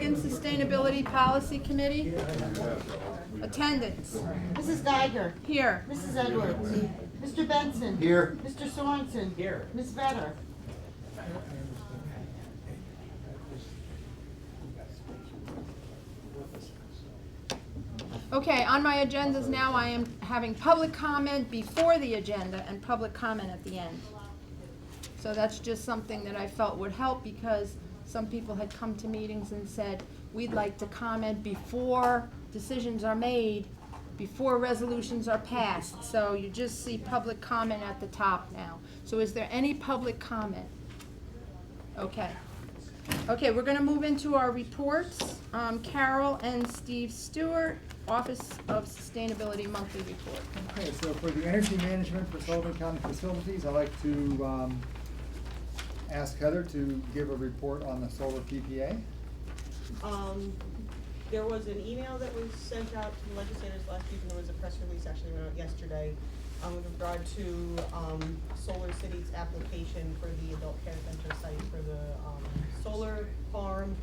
Sustainability Policy Committee. Attendance. Mrs. Geiger. Here. Mrs. Edwards. Mr. Benson. Here. Mr. Sorensen. Here. Ms. Vetter. Okay, on my agendas now, I am having public comment before the agenda and public comment at the end. So that's just something that I felt would help, because some people had come to meetings and said, we'd like to comment before decisions are made, before resolutions are passed. So you just see public comment at the top now. So is there any public comment? Okay. Okay, we're gonna move into our reports. Carol and Steve Stewart, Office of Sustainability Monthly Report. Okay, so for the energy management for Sullivan County facilities, I'd like to ask Heather to give a report on the solar PPA. There was an email that was sent out to the legislators last week, and there was a press release actually went out yesterday with regard to Solar City's application for the adult care center site for the solar farm,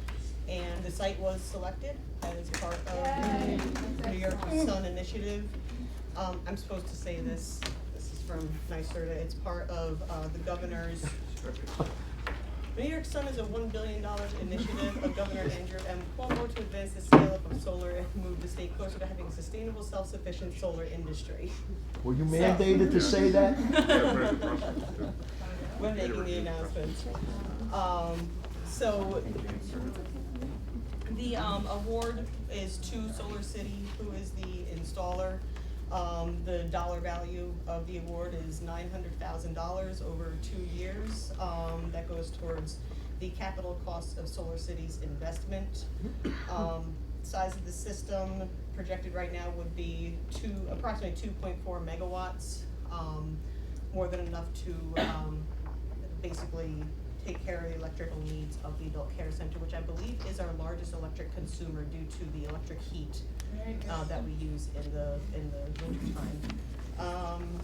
and the site was selected as part of the New York Sun Initiative. I'm supposed to say this. This is from NYSERDA. It's part of the governor's. New York Sun is a $1 billion initiative of Governor Andrew M. Cuomo to advance the scale-up of solar and move the state closer to having a sustainable, self-sufficient solar industry. Were you mandated to say that? We're making the announcement. So the award is to Solar City, who is the installer. The dollar value of the award is $900,000 over 2 years. That goes towards the capital costs of Solar City's investment. Size of the system projected right now would be approximately 2.4 megawatts, more than enough to basically take care of the electrical needs of the adult care center, which I believe is our largest electric consumer due to the electric heat that we use in the winter time.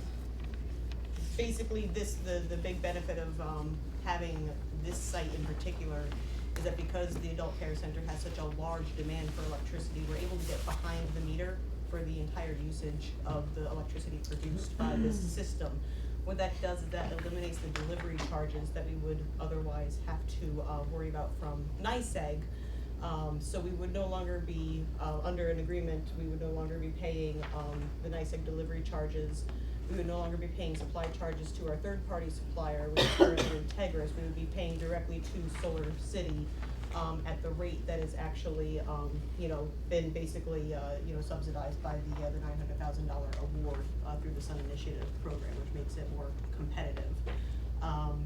Basically, the big benefit of having this site in particular is that because the adult care center has such a large demand for electricity, we're able to get behind the meter for the entire usage of the electricity produced by this system. What that does is that eliminates the delivery charges that we would otherwise have to worry about from NYSEG. So we would no longer be, under an agreement, we would no longer be paying the NYSEG delivery charges. We would no longer be paying supply charges to our third-party supplier, which is currently Integris. We would be paying directly to Solar City at the rate that is actually, been basically, subsidized by the $900,000 award through the Sun Initiative program, which makes it more competitive.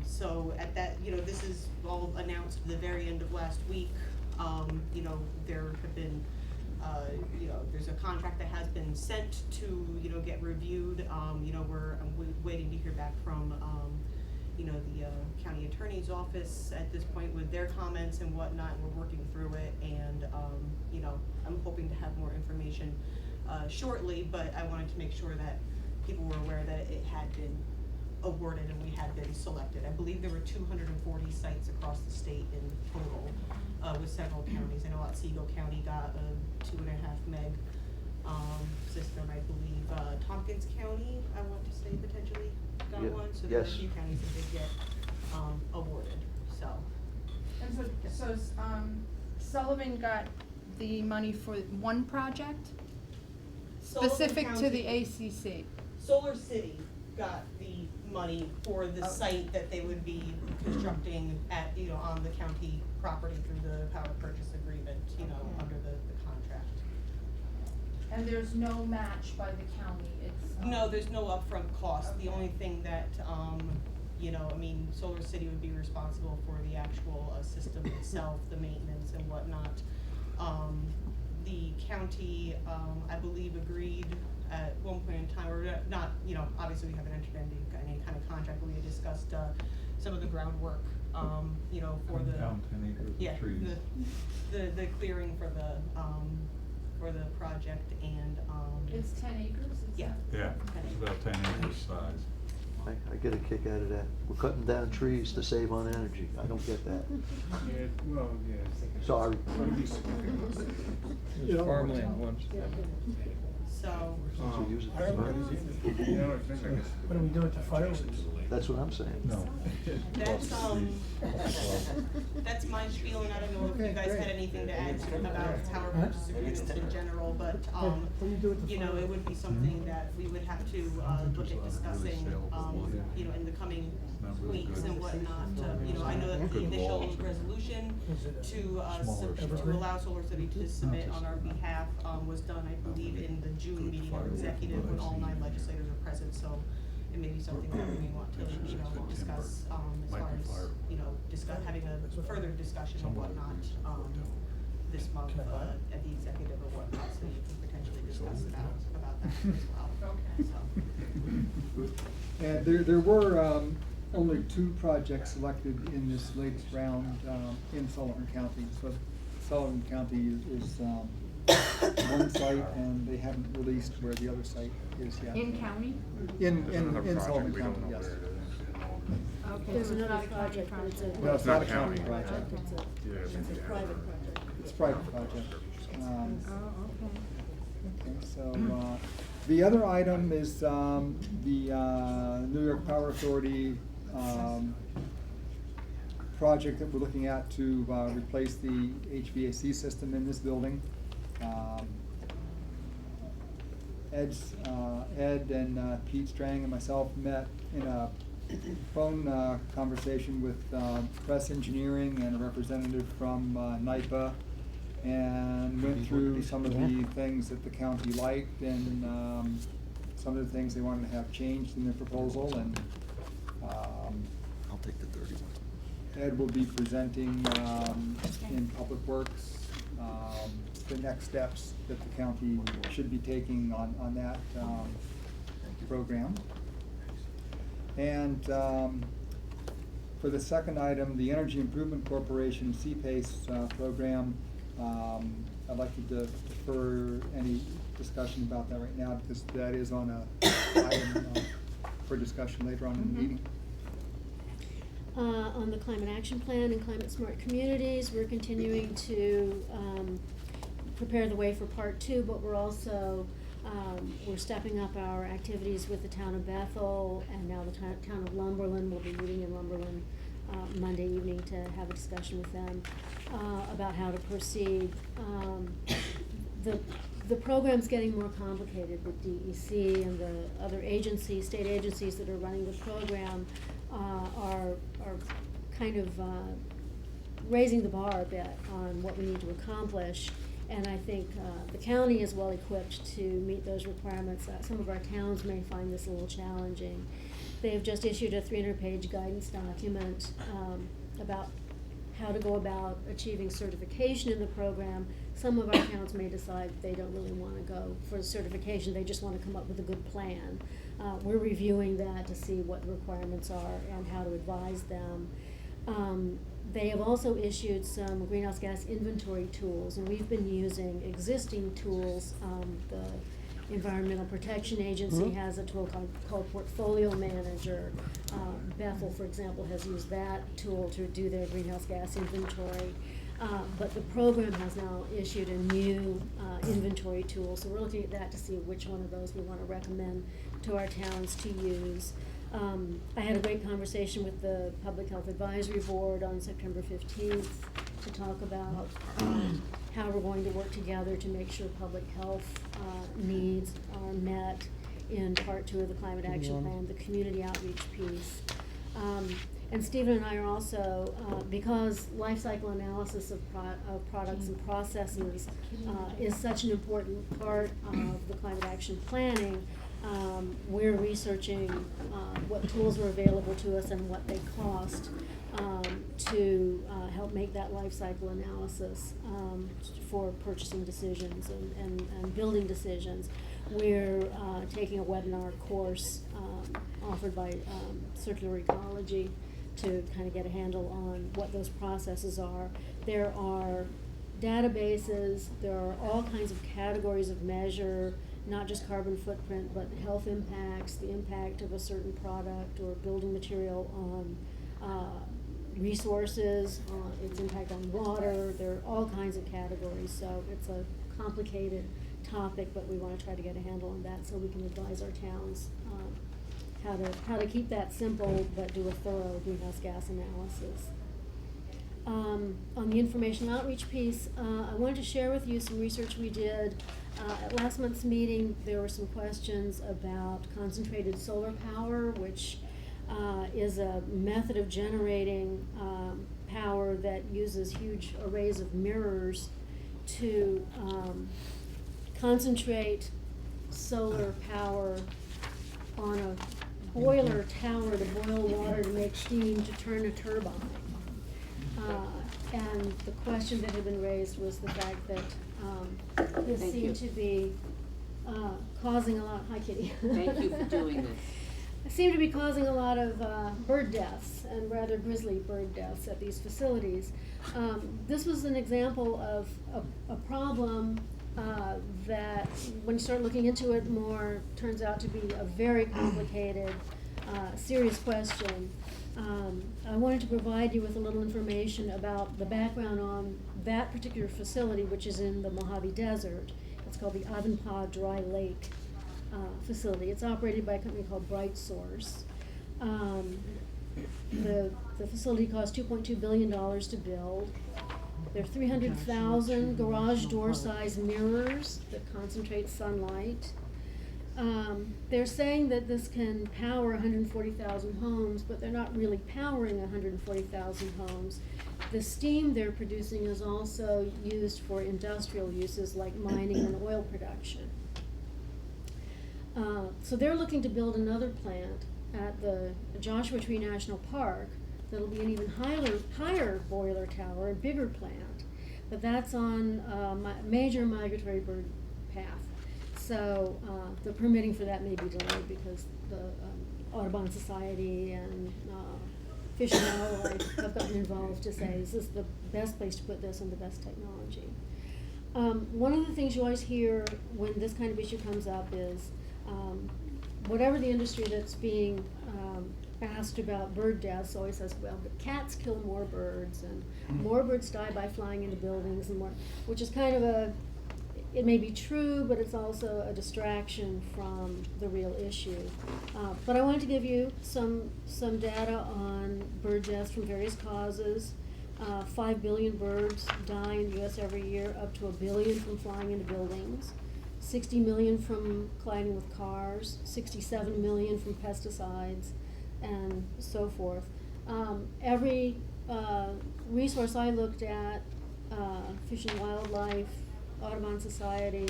So at that, this is all announced at the very end of last week. There have been, there's a contract that has been sent to, get reviewed. I'm waiting to hear back from, the county attorney's office at this point with their comments and whatnot, and we're working through it. And, I'm hoping to have more information shortly, but I wanted to make sure that people were aware that it had been awarded and we had been selected. I believe there were 240 sites across the state in total, with several counties. I know Otsego County got a 2.5 meg system. I believe Tompkins County, I want to say, potentially got one. So there are a few counties that did get awarded. So. And so Sullivan got the money for one project? Specific to the ACC? Solar City got the money for the site that they would be constructing at, on the county property through the power purchase agreement, under the contract. And there's no match by the county? No, there's no upfront cost. Okay. The only thing that, Solar City would be responsible for the actual system itself, the maintenance and whatnot. The county, I believe, agreed at one point in time, or not, obviously we haven't entered into any kind of contract, but we had discussed some of the groundwork, for the down 10 acres of trees. The clearing for the project, and it's 10 acres? yeah. Yeah, it's about 10 acres size. I get a kick out of that. We're cutting down trees to save on energy. I don't get that. Yeah, well, yeah. Sorry. There's farmland once. So, So use it for What What are we doing to fireworks? That's what I'm saying. No. that's my spiel, and I don't know if Okay, you guys great. had anything to add about tower purchase agreements in general, but, What do you do with the you know, it would be something that we would have to, look at discussing, you know, in the coming weeks and whatnot. You know, I know that the initial resolution to, to allow Solar City to submit on our behalf, was done, I believe, in the June meeting of executive when all 9 legislators are present, so it may be something that we may want to, you know, discuss, as far as, you know, having a further discussion and whatnot, this month, at the executive or whatnot, so you can potentially discuss about that as well, so. And there were only 2 projects selected in this latest round in Sullivan County. So Sullivan County is one site, and they haven't released where the other site is yet. In county? In Sullivan County, yes. Okay, There's so it's another not a county project, but it's a. No, it's not a county project. project. It's a private project. It's a private project. Oh, okay. Okay, so, the other item is, the, New York Power Authority, project that we're looking at to, replace the HVAC system in this building. Ed and Pete Strang and myself met in a phone, conversation with, Press Engineering and a representative from, NIPA, and went through some of the things that the county liked and, some of the things they wanted to have changed in their proposal, and, I'll take the dirty one. Ed will be presenting, in Public Works, the next steps that the county should be taking on that, program. And, for the second item, the Energy Improvement Corporation CPACE, program, I'd like to defer any discussion about that right now, because that is on a item, for discussion later on in the meeting. On the climate action plan and climate smart communities, we're continuing to, prepare the way for part 2, but we're also, we're stepping up our activities with the town of Bethel, and now the town of Lumberland. We'll be meeting in Lumberland, Monday evening to have a discussion with them, about how to proceed. The program's getting more complicated with DEC and the other agencies, state agencies that are running the program, are kind of, raising the bar a bit on what we need to accomplish. And I think, the county is well equipped to meet those requirements. Some of our towns may find this a little challenging. They have just issued a 300-page guidance document, about how to go about achieving certification in the program. Some of our towns may decide they don't really wanna go for certification, they just wanna come up with a good plan. We're reviewing that to see what the requirements are and how to advise them. They have also issued some greenhouse gas inventory tools, and we've been using existing tools. The Environmental Protection Agency has a tool called Portfolio Manager. Bethel, for example, has used that tool to do their greenhouse gas inventory. But the program has now issued a new inventory tool, so we're looking at that to see which one of those we want to recommend to our towns to use. I had a great conversation with the Public Health Advisory Board on September 15th to talk about how we're going to work together to make sure public health needs are met in part 2 of the Climate Action Plan, the community outreach piece. And Stephen and I are also, because life cycle analysis of products and processes is such an important part of the climate action planning, we're researching what tools are available to us and what they cost to help make that life cycle analysis for purchasing decisions and building decisions. We're taking a webinar course offered by Circular Ecology to kind of get a handle on what those processes are. There are databases, there are all kinds of categories of measure not just carbon footprint, but health impacts, the impact of a certain product or building material on resources, its impact on water. There are all kinds of categories, so it's a complicated topic, but we want to try to get a handle on that so we can advise our towns how to keep that simple but do a thorough greenhouse gas analysis. On the information outreach piece, I wanted to share with you some research we did. At last month's meeting, there were some questions about concentrated solar power, which is a method of generating power that uses huge arrays of mirrors to concentrate solar power on a boiler tower to boil water to make steam to turn a turbine. And the question that had been raised was the fact that this Thank you. seemed to be causing a lot, hi Kitty. Thank you for doing this. Seemed to be causing a lot of bird deaths, and rather grisly bird deaths at these facilities. This was an example of a problem that, when you start looking into it more, turns out to be a very complicated, serious question. I wanted to provide you with a little information about the background on that particular facility, which is in the Mojave Desert. It's called the Ivanpah Dry Lake facility. It's operated by a company called Bright Source. The facility cost $2.2 billion to build. There are 300,000 garage door size mirrors that concentrate sunlight. They're saying that this can power 140,000 homes, but they're not really powering 140,000 homes. The steam they're producing is also used for industrial uses like mining and oil production. So they're looking to build another plant at the Joshua Tree National Park that'll be an even higher boiler tower, a bigger plant, but that's on a major migratory bird path. So the permitting for that may be delayed because the Audubon Society and Fish and Wildlife have gotten involved to say, is this the best place to put this and the best technology? One of the things you always hear when this kind of issue comes up is whatever the industry that's being asked about bird deaths always says, well, but cats kill more birds and more birds die by flying into buildings and more, which is kind of it may be true, but it's also a distraction from the real issue. But I wanted to give you some data on bird deaths from various causes. 5 billion birds die in the U.S. every year, up to 1 billion from flying into buildings, 60 million from colliding with cars, 67 million from pesticides, and so forth. Every resource I looked at, Fish and Wildlife, Audubon Society,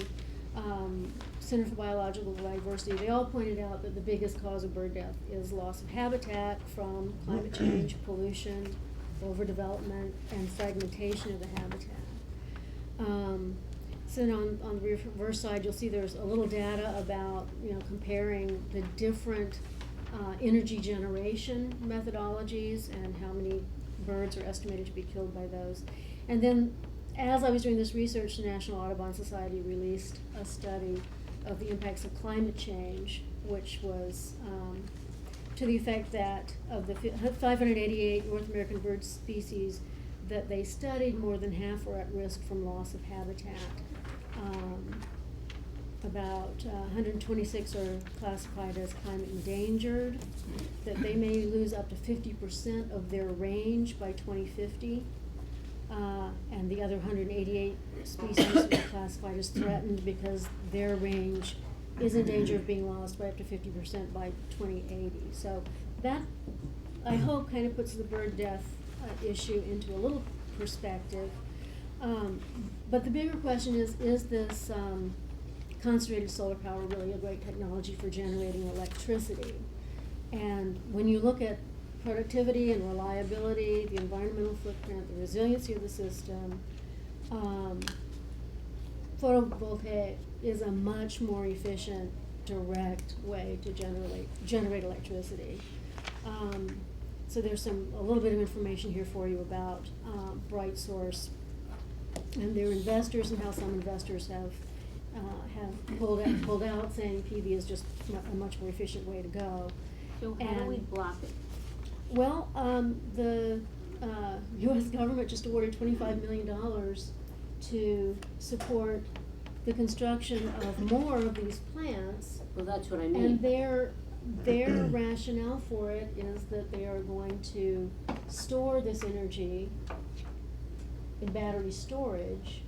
Center for Biological Diversity, they all pointed out that the biggest cause of bird death is loss of habitat from climate change, pollution, overdevelopment, and fragmentation of the habitat. So then on the reverse side, you'll see there's a little data about, comparing the different energy generation methodologies and how many birds are estimated to be killed by those. And then, as I was doing this research, the National Audubon Society released a study of the impacts of climate change, which was to the effect that of the 588 North American bird species that they studied, more than half were at risk from loss of habitat. About 126 are classified as climate endangered, that they may lose up to 50% of their range by 2050. And the other 188 species are classified as threatened because their range is in danger of being lost by up to 50% by 2080. So that, I hope, kind of puts the bird death issue into a little perspective. But the bigger question is this concentrated solar power really a great technology for generating electricity? And when you look at productivity and reliability, the environmental footprint, the resiliency of the system, photovoltaic is a much more efficient, direct way to generate electricity. So there's a little bit of information here for you about Bright Source and their investors and how some investors have have pulled out, saying PV is just a much more efficient way to go. So how do we And- block it? Well, the US government just awarded $25 million to support the construction of more of these plants. Well, that's what I mean. And their rationale for it is that they are going to store this energy in battery storage.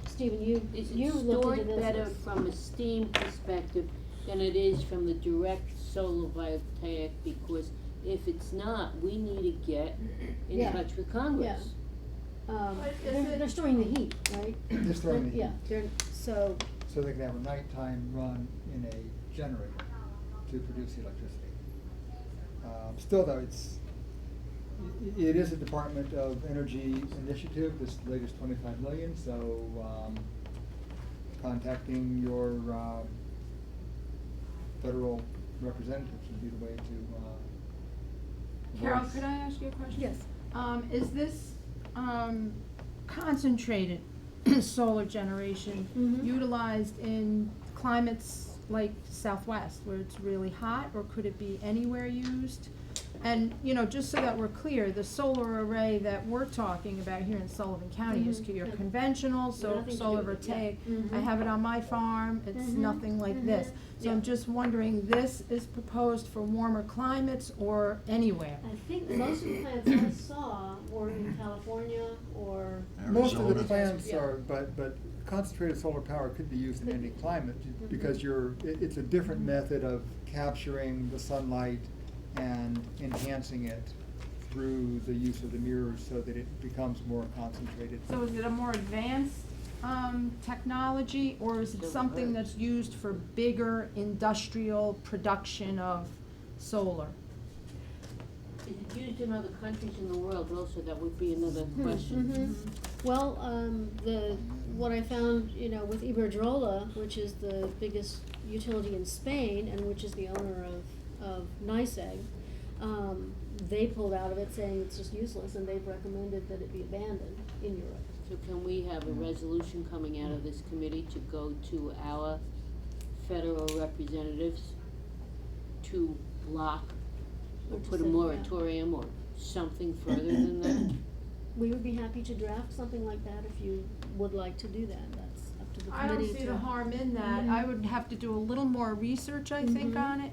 Stephen, Is you it looked stored into this. better from a steam perspective than it is from the direct solar voltaic? Because if it's not, we need to get in Yeah. touch with Congress. But is They're it- storing the heat, right? They're storing the heat. Yeah, so, So they can have a nighttime run in a generator to produce the electricity. Still though, it is a Department of Energy initiative, this latest 25 million, so, contacting your, federal representatives would be the way to, Carol, voice. could I ask you a question? yes. Is this, concentrated solar generation Mhm. utilized in climates like Southwest, where it's really hot, or could it be anywhere used? And, you know, just so that we're clear, the solar array that we're talking about here in Sullivan County is Mhm. your Yeah. conventional, so Nothing to do solar with it, yeah. voltaic. I Mhm. have it on my farm, it's Mhm. nothing like this. Mhm. So I'm Yeah. just wondering, this is proposed for warmer climates or anywhere? I think most of the plants I saw were in California or. Most of the Arizona. plants Yeah. are, but concentrated solar power could be used in Could any be. climate, Mhm. because it's a different method of capturing the sunlight and enhancing it through the use of the mirrors so that it becomes more concentrated. So is it a more advanced, technology, or is it something that's used for bigger industrial production of solar? Is it used in other countries in the world also? That would be another Mhm. question. Well, what I found, you know, with Iberdrola, which is the biggest utility in Spain and which is the owner of NYSEG, they pulled out of it saying it's just useless, and they've recommended that it be abandoned in Europe. So can we have a resolution coming out of this committee to go to our federal representatives to block or Or to put a say, yeah. moratorium or something further than that? We would be happy to draft something like that if you would like to do that. That's up to the I don't committee see the to- harm in that. Mhm. I would have to do a little more research, I think, Mhm. on it.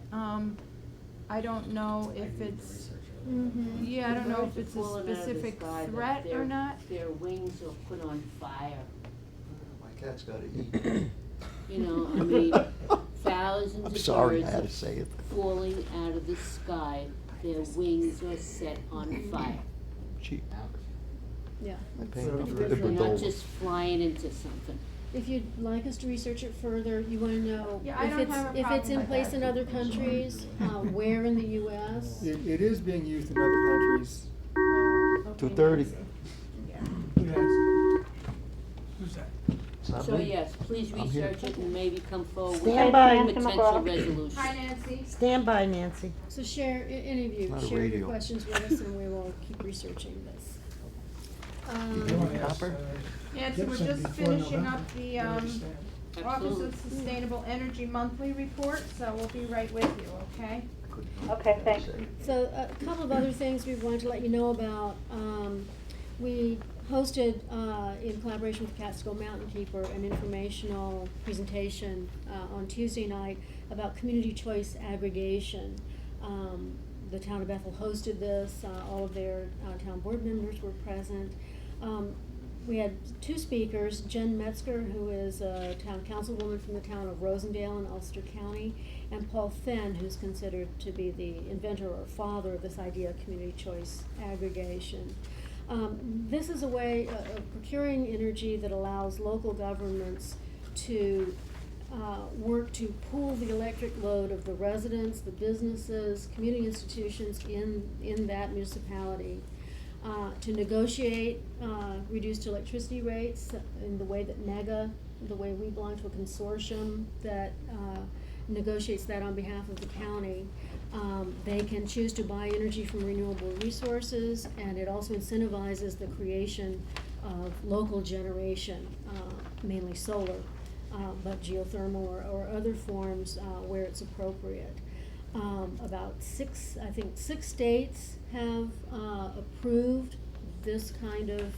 I don't know if it's, Mhm. yeah, I don't know if The it's birds are a falling out of the specific sky, that threat or their- not. Their wings are put on fire, My cat's gotta eat. you know, I mean, thousands I'm of sorry, I birds had are to say it. falling out of the sky, their wings are set on fire. Cheap. Yeah. I it's paid pretty for They're different. not Iberdrola. just flying into something. If you'd like us to research it further, you wanna know Yeah, I if don't it's, have a if it's problem in with place that. in other countries, where in the US? It is being used in other countries. 2:30. Who has- Who's that? It's not So me. yes, please I'm here. research it and maybe come forward with Stand a by, Nancy potential McGraw. resolution. Hi, Nancy. Stand by, Nancy. So share, any of you, Not a share your radio. questions with us and we will keep researching this. You want copper? Nancy, we're Gibson just before finishing November. up the, You understand? Office Absolutely. of Sustainable Energy Monthly Report, so we'll be right with you, okay? Okay, thanks. So a couple of other things we wanted to let you know about. We hosted, in collaboration with Catskill Mountain Keeper, an informational presentation on Tuesday night about community choice aggregation. The town of Bethel hosted this, all of their town board members were present. We had two speakers, Jen Metzger, who is a town councilwoman from the town of Rosendale in Ulster County, and Paul Fenn, who's considered to be the inventor or father of this idea of community choice aggregation. This is a way of procuring energy that allows local governments to work to pool the electric load of the residents, the businesses, community institutions in that municipality. To negotiate reduced electricity rates in the way that NEGA, the way we belong to a consortium that negotiates that on behalf of the county. They can choose to buy energy from renewable resources, and it also incentivizes the creation of local generation, mainly solar, but geothermal or other forms where it's appropriate. About six states have approved this kind of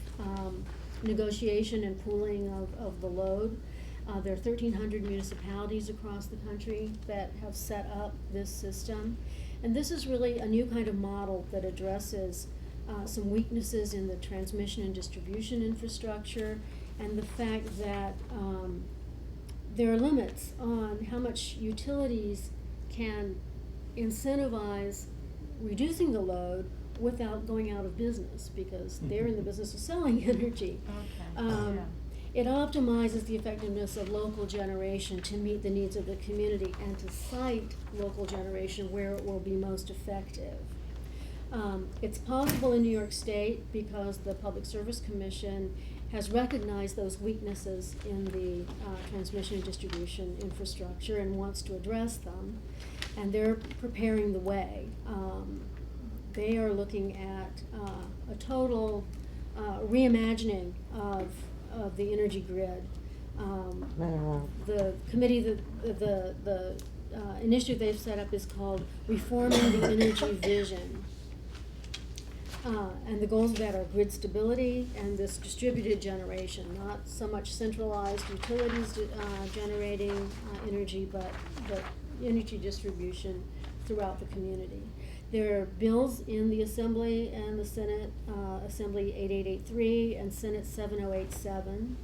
negotiation and pooling of the load. There are 1,300 municipalities across the country that have set up this system. And this is really a new kind of model that addresses some weaknesses in the transmission and distribution infrastructure, and the fact that there are limits on how much utilities can incentivize reducing the load without going out of business, because they're in the business of selling energy. Okay, yeah. It optimizes the effectiveness of local generation to meet the needs of the community and to site local generation where it will be most effective. It's possible in New York State because the Public Service Commission has recognized those weaknesses in the transmission and distribution infrastructure and wants to address them, and they're preparing the way. They are looking at a total reimagining of the energy grid. The committee, the initiative they've set up is called Reforming the Energy Vision. And the goals of that are grid stability and this distributed generation, not so much centralized utilities generating energy, but energy distribution throughout the community. There are bills in the Assembly and the Senate, Assembly 8883 and Senate 7087.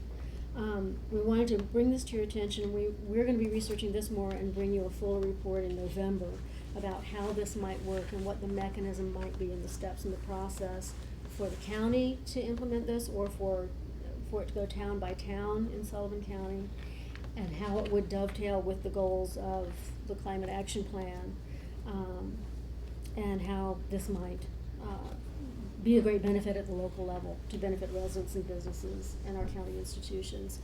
We wanted to bring this to your attention. We're going to be researching this more and bring you a full report in November about how this might work and what the mechanism might be and the steps in the process for the county to implement this, or for it to go town by town in Sullivan County, and how it would dovetail with the goals of the Climate Action Plan, and how this might be a great benefit at the local level to benefit residents and businesses and our county institutions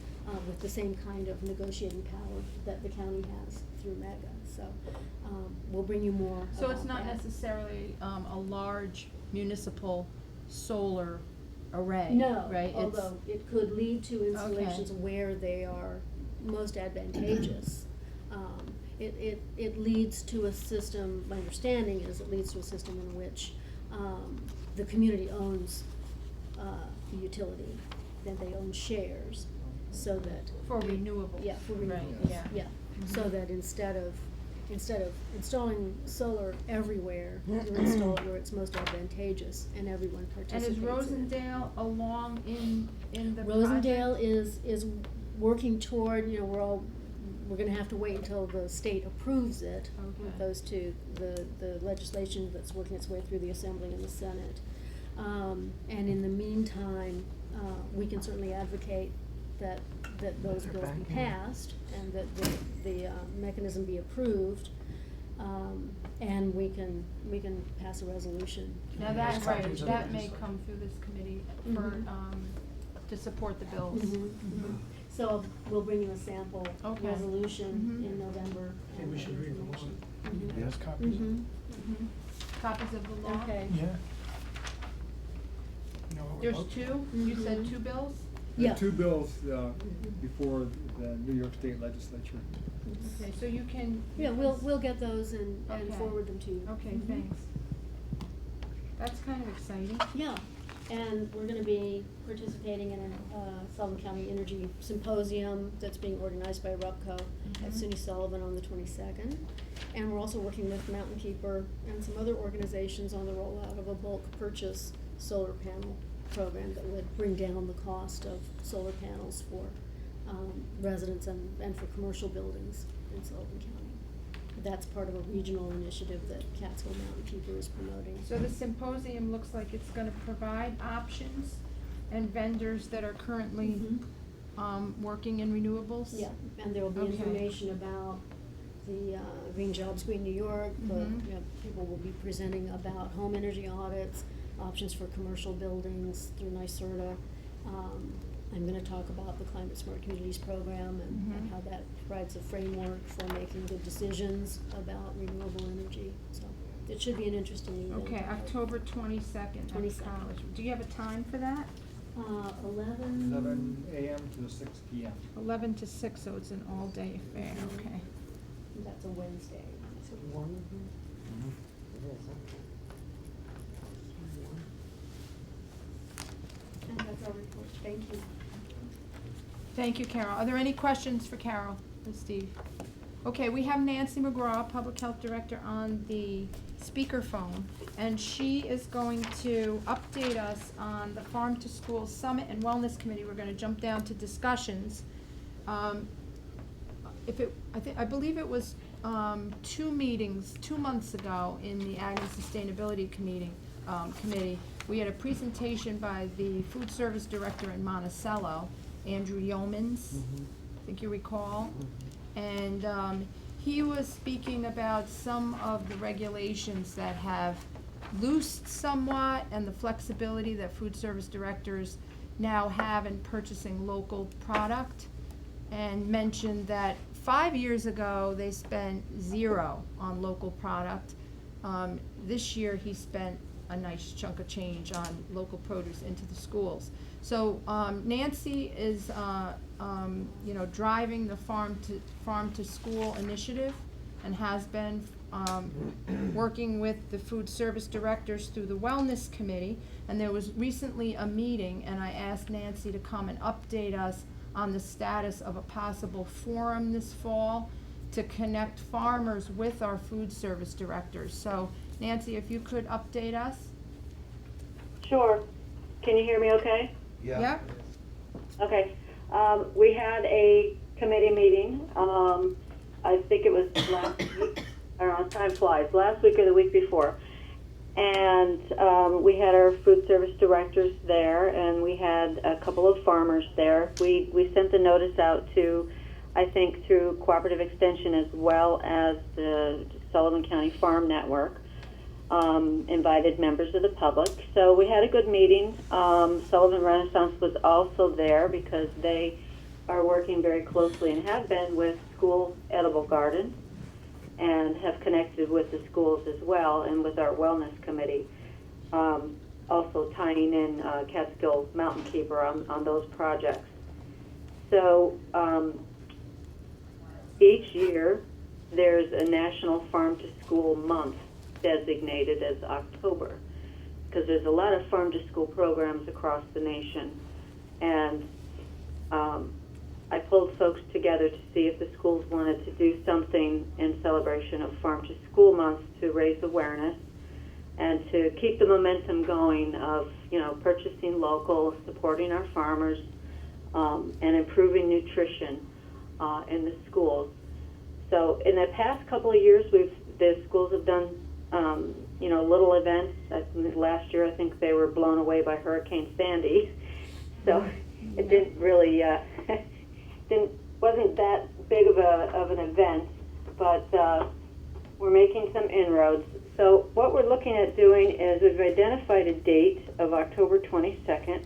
with the same kind of negotiating power that the county has through MEGA. So we'll bring you more So about it's not that. necessarily a large municipal solar array, No, right? although it could lead to installations Okay. where they are most advantageous. It leads to a system, my understanding is it leads to a system in which the community owns the utility, then they own shares, so that. For renewables. Yeah, for Right, renewables, yeah. yeah. So that instead of installing solar everywhere, you install it where it's most advantageous and everyone And participates is in it. Rosendale along in the project? Rosendale is working toward, we're gonna have to wait until the state approves it. Okay. It goes to the legislation that's working its way through the Assembly and the Senate. And in the meantime, we can certainly advocate that those bills be passed and that the mechanism be approved. And we can pass a resolution. Now that's right, Copies of that those. may come through this committee for, Mhm. to support the bills. Mhm. So we'll bring you a sample Okay. resolution Mhm. in November. Maybe we should read the law. Mhm. Yes, copies. Mhm. Copies of the law? Okay. Yeah. You know what we're There's voting two, you said Mhm. 2 bills? There Yeah. are 2 bills before the New York State Legislature. Okay, so you can. Yeah, we'll get those and Okay. forward them to you. Okay, Mhm. thanks. That's kind of exciting. Yeah, and we're gonna be participating in a Sullivan County Energy Symposium that's being organized by RUPCO at Mhm. SUNY Sullivan on the 22nd. And we're also working with Mountain Keeper and some other organizations on the rollout of a bulk purchase solar panel program that would bring down the cost of solar panels for residents and for commercial buildings in Sullivan County. That's part of a regional initiative that Catskill Mountain Keeper is promoting. So the symposium looks like it's gonna provide options and vendors that are currently, Mhm. working in renewables? Yeah, and there will be Okay. information about the Green Jobs, Green New York, Mhm. People will be presenting about home energy audits, options for commercial buildings through NYSERDA. I'm gonna talk about the Climate Smart Communities program and Mhm. how that provides a framework for making good decisions about renewable energy, so it should be an interesting evening. Okay, October 22nd at the 22nd. college. Do you have a time for that? 11. 11 a.m. to 6 p.m. 11 to 6, so it's an all-day affair, okay. That's a Wednesday. Is it one of them? It is, okay. And that's our report. Thank you. Thank you, Carol. Are there any questions for Carol and Steve? Okay, we have Nancy McGraw, Public Health Director, on the speakerphone, and she is going to update us on the Farm to School Summit and Wellness Committee. We're gonna jump down to discussions. I believe it was 2 meetings, 2 months ago in the Ag and Sustainability Committee. We had a presentation by the Food Service Director in Monticello, Andrew Yeomans, I think you recall. And he was speaking about some of the regulations that have loosed somewhat and the flexibility that food service directors now have in purchasing local product, and mentioned that 5 years ago they spent 0 on local product. This year he spent a nice chunk of change on local produce into the schools. So Nancy is driving the farm to school initiative, and has been working with the food service directors through the wellness committee. And there was recently a meeting, and I asked Nancy to come and update us on the status of a possible forum this fall to connect farmers with our food service directors. So Nancy, if you could update us. Sure. Can you hear me okay? Yeah. Okay. We had a committee meeting, I think it was last week, I don't know, time flies, last week or the week before. And we had our food service directors there, and we had a couple of farmers there. We sent the notice out to, I think, through Cooperative Extension as well as the Sullivan County Farm Network. Invited members of the public. So we had a good meeting. Sullivan Renaissance was also there because they are working very closely and have been with School Edible Gardens, and have connected with the schools as well, and with our wellness committee, also tying in Catskill Mountain Keeper on those projects. So each year there's a National Farm to School Month designated as October, because there's a lot of farm to school programs across the nation. And I pulled folks together to see if the schools wanted to do something in celebration of Farm to School Month to raise awareness and to keep the momentum going of, purchasing local, supporting our farmers, and improving nutrition in the schools. So in the past couple of years, the schools have done little events. Last year, I think they were blown away by Hurricane Sandy, so it didn't really wasn't that big of an event. But we're making some inroads. So what we're looking at doing is we've identified a date of October 22nd.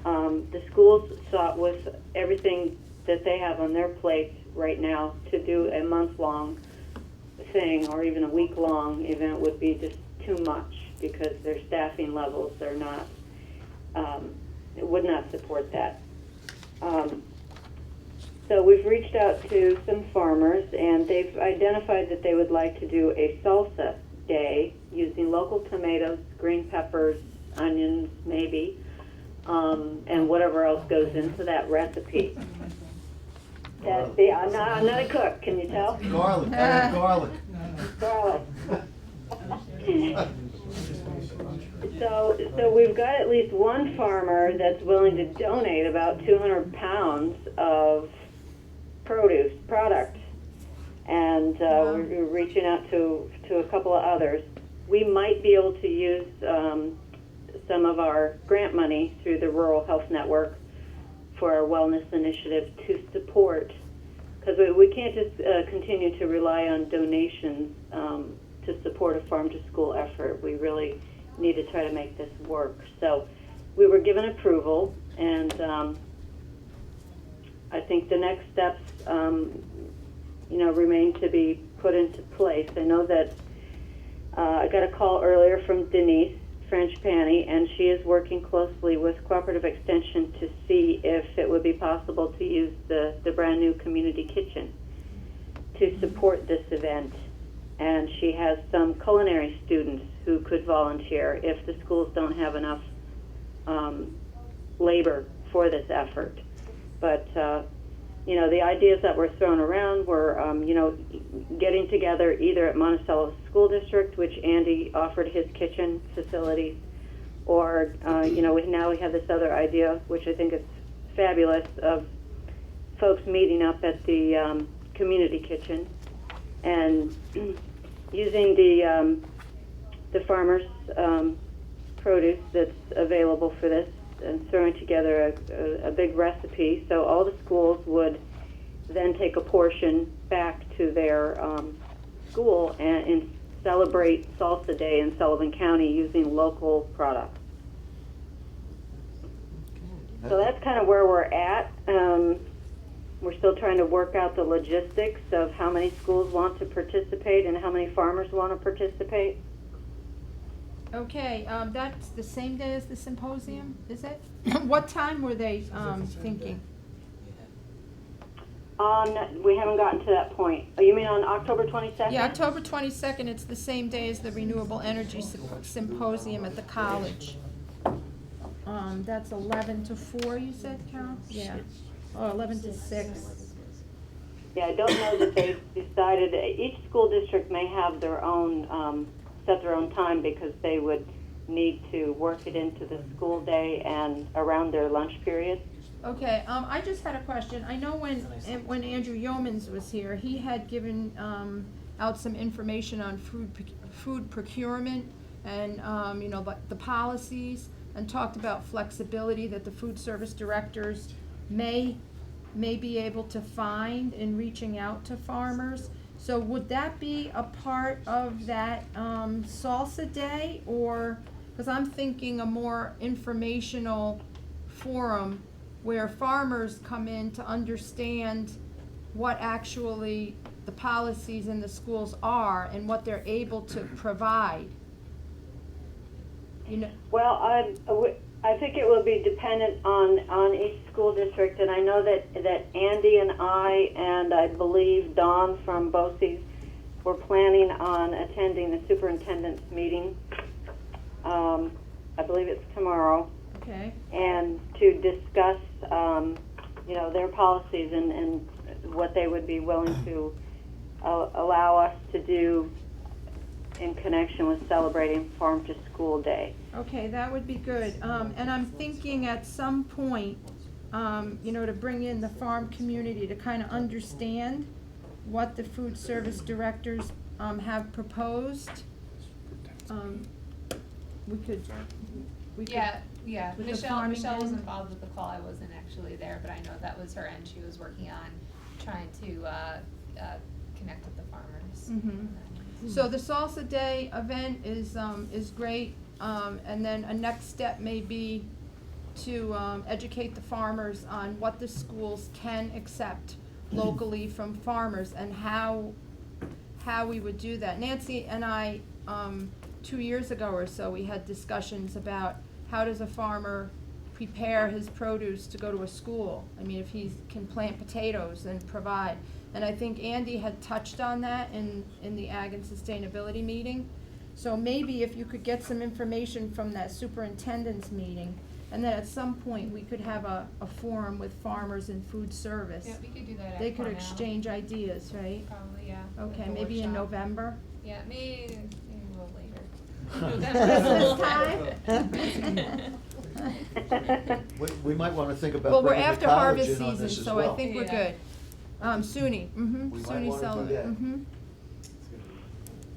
The schools sought, with everything that they have on their plate right now, to do a month-long thing, or even a week-long event would be just too much, because their staffing levels are not, would not support that. So we've reached out to some farmers, and they've identified that they would like to do a salsa day using local tomatoes, green peppers, onions, maybe, and whatever else goes into that recipe. See, I'm not a cook, can you tell? Garlic, garlic. Garlic. So we've got at least one farmer that's willing to donate about 200 pounds of product, and we're reaching out to a couple of others. We might be able to use some of our grant money through the Rural Health Network for our wellness initiative to support, because we can't just continue to rely on donations to support a farm to school effort. We really need to try to make this work. So we were given approval, and I think the next steps remain to be put into place. I know that I got a call earlier from Denise Frangipani, and she is working closely with Cooperative Extension to see if it would be possible to use the brand new community kitchen to support this event. And she has some culinary students who could volunteer if the schools don't have enough labor for this effort. But the ideas that were thrown around were, getting together either at Monticello School District, which Andy offered his kitchen facilities, or, now we have this other idea, which I think is fabulous, of folks meeting up at the community kitchen and using the farmers' produce that's available for this, and throwing together a big recipe. So all the schools would then take a portion back to their school and celebrate Salsa Day in Sullivan County using local products. So that's kind of where we're at. We're still trying to work out the logistics of how many schools want to participate and how many farmers want to participate. Okay, that's the same day as the symposium, is it? What time were they thinking? We haven't gotten to that point. Oh, you mean on October 22nd? Yeah, October 22nd, it's the same day as the Renewable Energy Symposium at the college. That's 11 to 4, you said, Carol? Yeah. Oh, 11 to 6. Yeah, I don't know that they've decided. Each school district may have their own, set their own time, because they would need to work it into the school day and around their lunch period. Okay, I just had a question. I know when Andrew Yeomans was here, he had given out some information on food procurement and the policies, and talked about flexibility that the food service directors may be able to find in reaching out to farmers. So would that be a part of that Salsa Day, or, because I'm thinking a more informational forum where farmers come in to understand what actually the policies in the schools are and what they're able to provide. Well, I think it will be dependent on each school district, and I know that Andy and I believe Dawn from BOCES were planning on attending the superintendent's meeting. I believe it's tomorrow. Okay. And to discuss, their policies and what they would be willing to allow us to do in connection with celebrating Farm to School Day. Okay, that would be good. And I'm thinking at some point, to bring in the farm community to kind of understand what the food service directors have proposed. We could. Yeah, with the Michelle farming was thing? involved with the call. I wasn't actually there, but I know that was her end. She was working on trying to connect with the farmers. Mm-hmm. So the Salsa Day event is great, and then a next step may be to educate the farmers on what the schools can accept locally from farmers and how we would do that. Nancy and I, 2 years ago or so, we had discussions about how does a farmer prepare his produce to go to a school. I mean, if he can plant potatoes and provide. And I think Andy had touched on that in the Ag and Sustainability meeting. So maybe if you could get some information from that superintendent's meeting, and then at some point we could have a forum with farmers and food service. Yeah, we could do that at They could Cornell. exchange ideas, right? Probably, yeah. Okay, Like a maybe in workshop. November? Yeah, maybe a little later. We might wanna think about Well, we're bringing the after college harvest in on season, this as so I well. think we're Yeah. good. SUNY, mm-hmm, We might SUNY wanna do Sullivan, that. mm-hmm.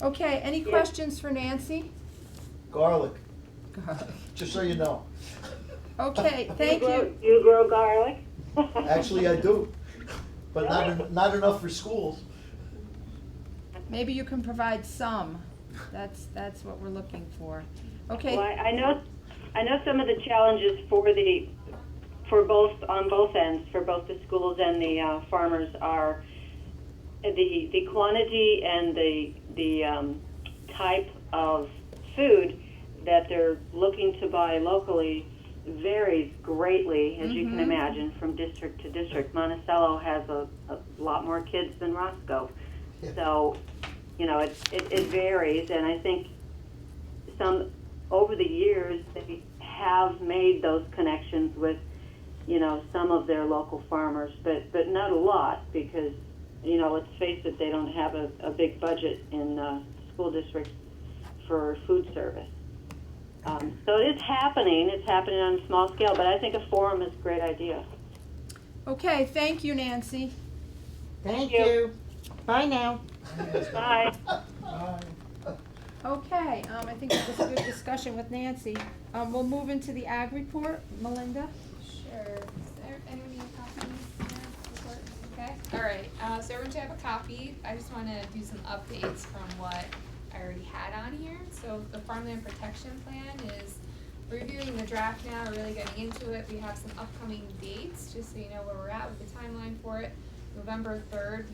Okay, any questions for Nancy? Garlic, just so you know. Okay, thank you. You grow garlic? Actually, I do, but not enough for schools. Maybe you can provide some. That's what we're looking for. Okay. Well, I know some of the challenges on both ends, for both the schools and the farmers, are the quantity and the type of food that they're looking to buy locally varies greatly, as you can Mhm. imagine, from district to district. Monticello has a lot more kids than Roscoe. Yeah. So, you know, it varies, and I think over the years, they have made those connections with, you know, some of their local farmers, but not a lot, because, you know, let's face it, they don't have a big budget in school districts for food service. So it's happening on a small scale, but I think a forum is a great idea. Okay, thank you, Nancy. Thank you. you. Bye now. Bye. Okay, I think that was a good discussion with Nancy. We'll move into the ag report. Melinda? Sure. Is there anyone need a copy of the report? Okay, alright, so everyone should have a copy. I just wanna do some updates from what I already had on here. So the farmland protection plan is reviewing the draft now, we're really getting into it. We have some upcoming dates, just so you know where we're at with the timeline for it. November 3rd,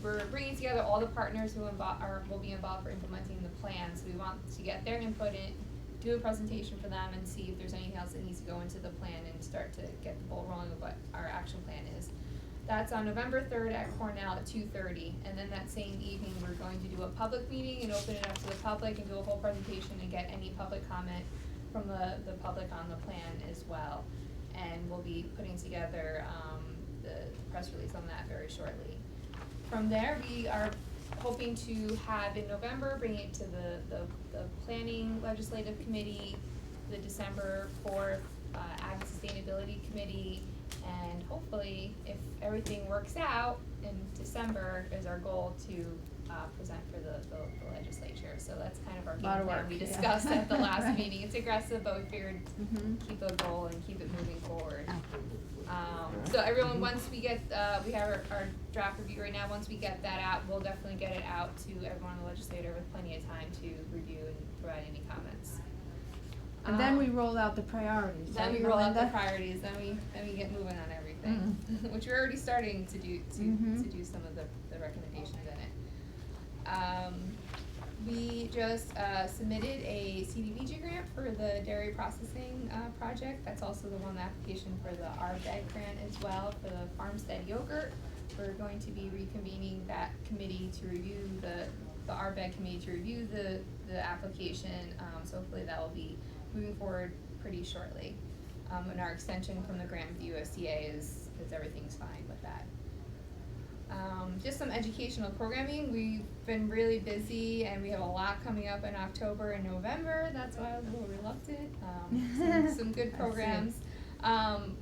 we're bringing together all the partners who will be involved for implementing the plan. So we want to get their input in, do a presentation for them, and see if there's anything else that needs to go into the plan and start to get the ball rolling with what our action plan is. That's on November 3rd at Cornell at 2:30, and then that same evening, we're going to do a public meeting and open it up to the public and do a whole presentation and get any public comment from the public on the plan as well. And we'll be putting together, the press release on that very shortly. From there, we are hoping to have in November, bring it to the Planning Legislative Committee, the December 4th, Ag Sustainability Committee, and hopefully, if everything works out, in December is our goal to present for the legislature. So that's kind of our Lot game of plan work, we yeah. discussed at the last Right. meeting. It's aggressive, but we figured keep a goal and keep it moving forward. So everyone, once we get, we have our draft review right now, once we get that out, we'll definitely get it out to everyone in the legislature with plenty of time to review and provide any comments. And then we roll out the priorities, Then right, we roll out the Melinda? priorities, then we get moving on everything, which we're already starting to do, to do some of the recommendations in it. We just submitted a CDBG grant for the dairy processing project. That's also the one application for the RBEG grant as well for the farmstead yogurt. We're going to be reconvening that committee to review the RBEG committee to review the application. So hopefully that will be moving forward pretty shortly. And our extension from the grant with the USDA is everything's fine with that. Just some educational programming. We've been really busy and we have a lot coming up in October and November. That's why I was a little reluctant. Some good programs.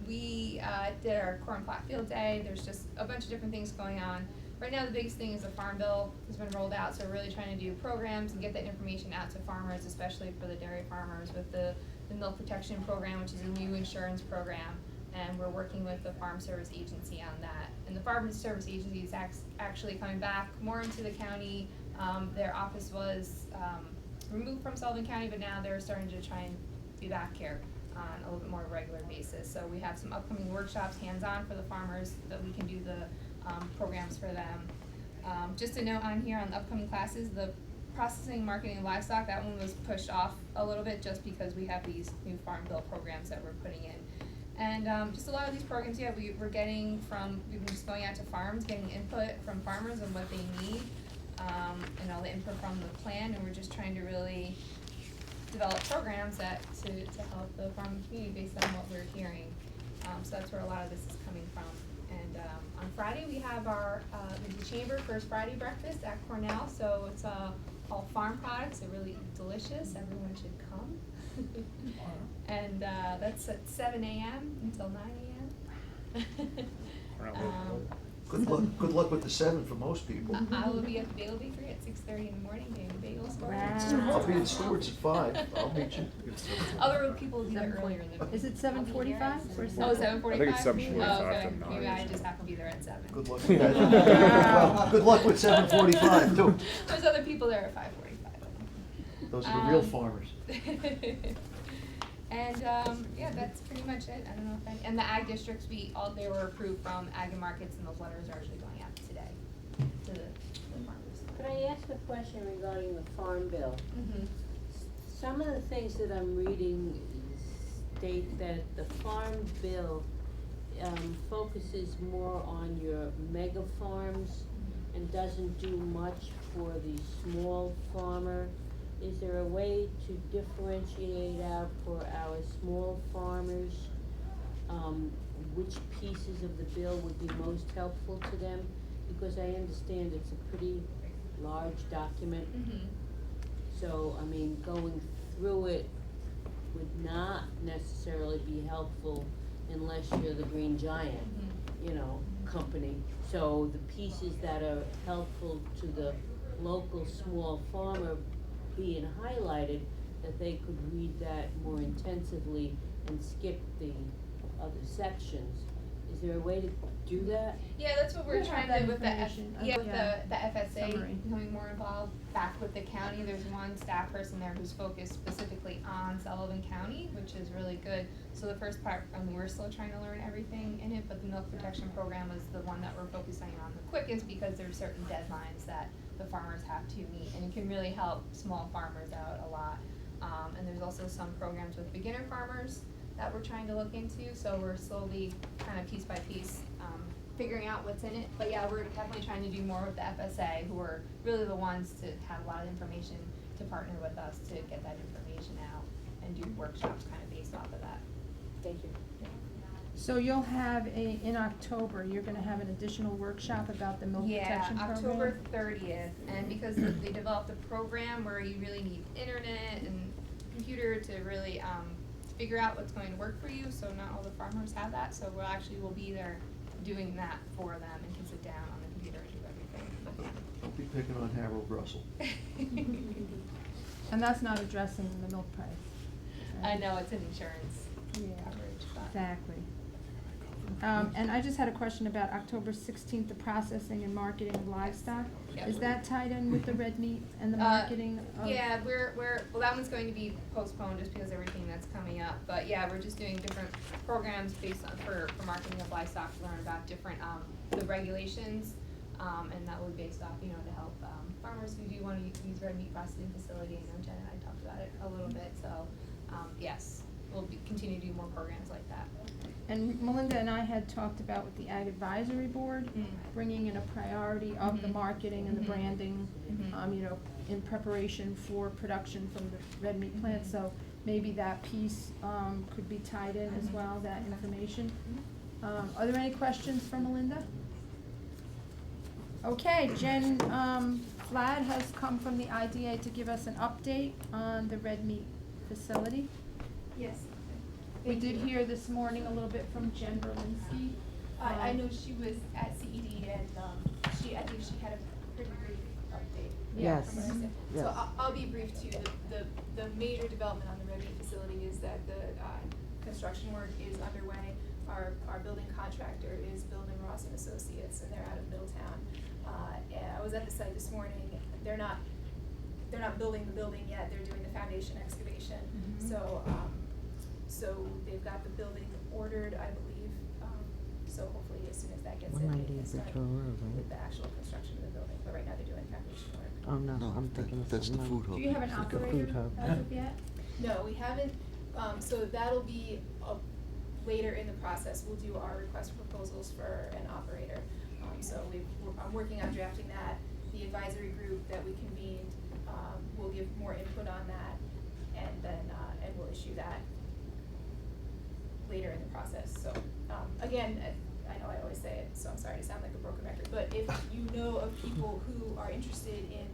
We did our corn plot field day. There's just a bunch of different things going on. Right now the biggest thing is the Farm Bill has been rolled out, so we're really trying to do programs and get that information out to farmers, especially for the dairy farmers, with the Milk Protection Program, which is a new insurance program. And we're working with the Farm Service Agency on that. And the Farm Service Agency is actually coming back more into the county. Their office was removed from Sullivan County, but now they're starting to try and be back here on a little bit more regular basis. So we have some upcoming workshops, hands-on for the farmers, that we can do the programs for them. Just a note on here on the upcoming classes, the processing, marketing, and livestock, that one was pushed off a little bit just because we have these new Farm Bill programs that we're putting in. And just a lot of these programs, we've been just going out to farms, getting input from farmers on what they need, and all the input from the plan, and we're just trying to really develop programs to help the farming community based on what we're hearing. So that's where a lot of this is coming from. And on Friday, we have our the Chamber First Friday breakfast at Cornell, so it's all farm products. They're really delicious. Everyone should come. And that's at 7 a.m. until 9 a.m. Good luck with the 7 for most people. I will be at the Bagel Bakery at 6:30 in the morning doing the bagel store. I'll be in Stewart's at 5. I'll meet you. Other people will be there earlier in the. Is it 7:45 or 7? Oh, 7:45? I think it's 7:45 Oh, okay. to 9 Maybe I usually. just have to be there at 7. Good luck with that. Well, good luck with 7:45 too. There's other people there at 5:45. Those are the real farmers. And yeah, that's pretty much it. I don't know if and the ag districts, they were approved from ag and markets, and those letters are actually going out today to the farmers. Could I ask a question regarding the Farm Bill? some of the things that I'm reading state that the Farm Bill focuses more on your mega farms and doesn't do much for the small farmer. Is there a way to differentiate out for our small farmers, which pieces of the bill would be most helpful to them? Because I understand it's a pretty large document. So, I mean, going through it would not necessarily be helpful unless you're the Green Giant, you know, company. So the pieces that are helpful to the local small farmer being highlighted, that they could read that more intensively and skip the other sections. Is there a way to do that? Yeah, that's what we're We have trying that to with the information. with Yeah. the FSA Summary. becoming more involved back with the county. There's one staff person there who's focused specifically on Sullivan County, which is really good. So the first part, I mean, we're still trying to learn everything in it, but the milk protection program is the one that we're focusing on the quickest because there's certain deadlines that the farmers have to meet, and it can really help small farmers out a lot. And there's also some programs with beginner farmers that we're trying to look into, so we're slowly kind of piece by piece figuring out what's in it. But yeah, we're definitely trying to do more with the FSA, who are really the ones to have a lot of information to partner with us to get that information out and do workshops kind of based off of that. Thank you. So you'll have in October, you're gonna have an additional workshop about the milk protection program? Yeah, October 30th, and because they developed a program where you really need internet and computer to really figure out what's going to work for you, so not all the farmers have that, so we'll be there doing that for them and can sit down on the computer and do everything. Don't be picking on Harold Russell. And that's not addressing the milk price. I right? know, it's an insurance Yeah, coverage, but. exactly. And I just had a question about October 16th, the processing and marketing of livestock. Yep. Is that tied in with the red meat and the marketing of? Yeah, well, that one's going to be postponed just because everything that's coming up, but yeah, we're just doing different programs based on, for marketing of livestock, to learn about different, the regulations, and that will be based off, you know, to help, farmers who do wanna use red meat processing facility. I know Jen and I talked about it a little bit, so, yes, we'll continue to do more programs like that. And Melinda and I had talked about with the Ag Advisory Board, bringing in a priority of the marketing and the branding, you know, in preparation for production from the red meat plant, so maybe that piece, could be tied in as well, that information. Are there any questions for Melinda? Okay, Jen, Flad has come from the IDA to give us an update on the red meat facility. Yes. We did hear this morning a little bit from Jen Berlinski. I know she was at CED and, I think she had a pretty brief update. Yes. From what I said. Yes. So I'll be brief too. The major development on the red meat facility is that the, construction work is underway. Our building contractor is Building Ross and Associates, and they're out of Middletown. And I was at the site this morning. They're not building the building yet. They're doing the foundation excavation. So they've got the building ordered, I believe, so hopefully as soon as that gets in, they can start with the actual construction of the building, but right now they're doing foundation work. Oh, no, No, I'm thinking of that's the something food else. hub. Do you have an Like a operator food hub. as of yet? No, we haven't, so that'll be later in the process. We'll do our request for proposals for an operator. So I'm working on drafting that. The advisory group that we convened, will give more input on that, and then, and we'll issue that later in the process. So, again, I know I always say it, so I'm sorry to sound like a broken record, but if you know of people who are interested in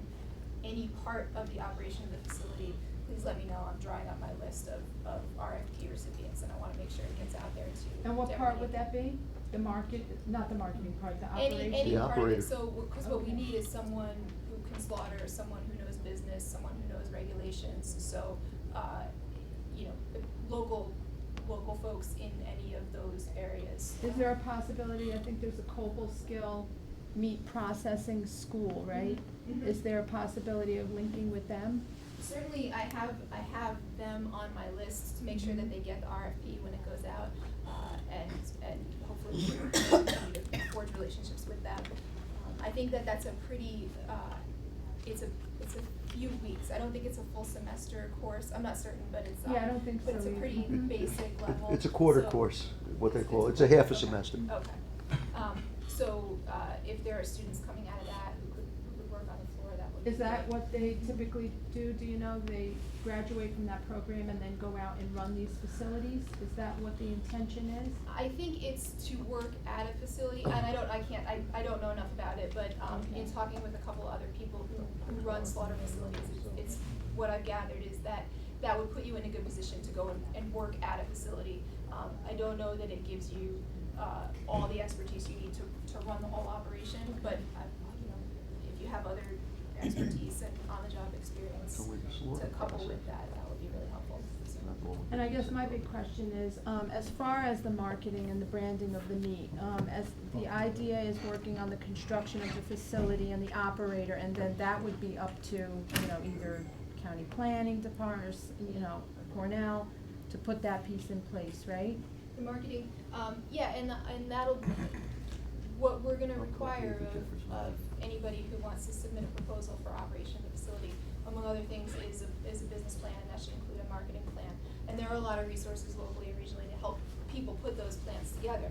any part of the operation of the facility, please let me know. I'm drawing up my list of RFP recipients, and I wanna make sure it gets out there to. And what to part everybody. would that be? The market, not the marketing part, the operation? Any The part of operator. it, so, cause what we Okay. need is someone who can slaughter, someone who knows business, someone who knows regulations, so, you know, local folks in any of those areas. Is there a possibility, I think there's a Cobble Skill meat processing school, right? Mhm. Is there a possibility of linking with them? Certainly, I have them on my list to make sure that they get the RFP when it goes out, and hopefully we can continue to forge relationships with them. I think that that's a pretty, it's a few weeks. I don't think it's a full semester course. I'm not certain, but it's, Yeah, I don't think but it's so a pretty either. basic level. It's a quarter So- course, what they call it. It's a half a semester. Okay. So, if there are students coming out of that who could work on the floor, that would be Is that great. what they typically do you know? They graduate from that program and then go out and run these facilities? Is that what the intention is? I think it's to work at a facility, and I don't know enough about it, but, in talking with a couple other people who run slaughter facilities, it's what I've gathered is that would put you in a good position to go and work at a facility. I don't know that it gives you, all the expertise you need to run the whole operation, but, you know, if you have other expertise and on-the-job experience So we just look to at couple process. with that, that would be really helpful. And I guess my big question is, as far as the marketing and the branding of the meat, as the idea is working on the construction of the facility and the operator, and then that would be up to, you know, either county planning department or, you know, Cornell, to put that piece in place, right? The marketing, yeah, and that'll, what we're gonna require of anybody who wants to submit a proposal for operation of the facility, among other things, is a business plan, and that should include a marketing plan. And there are a lot of resources locally and regionally to help people put those plans together.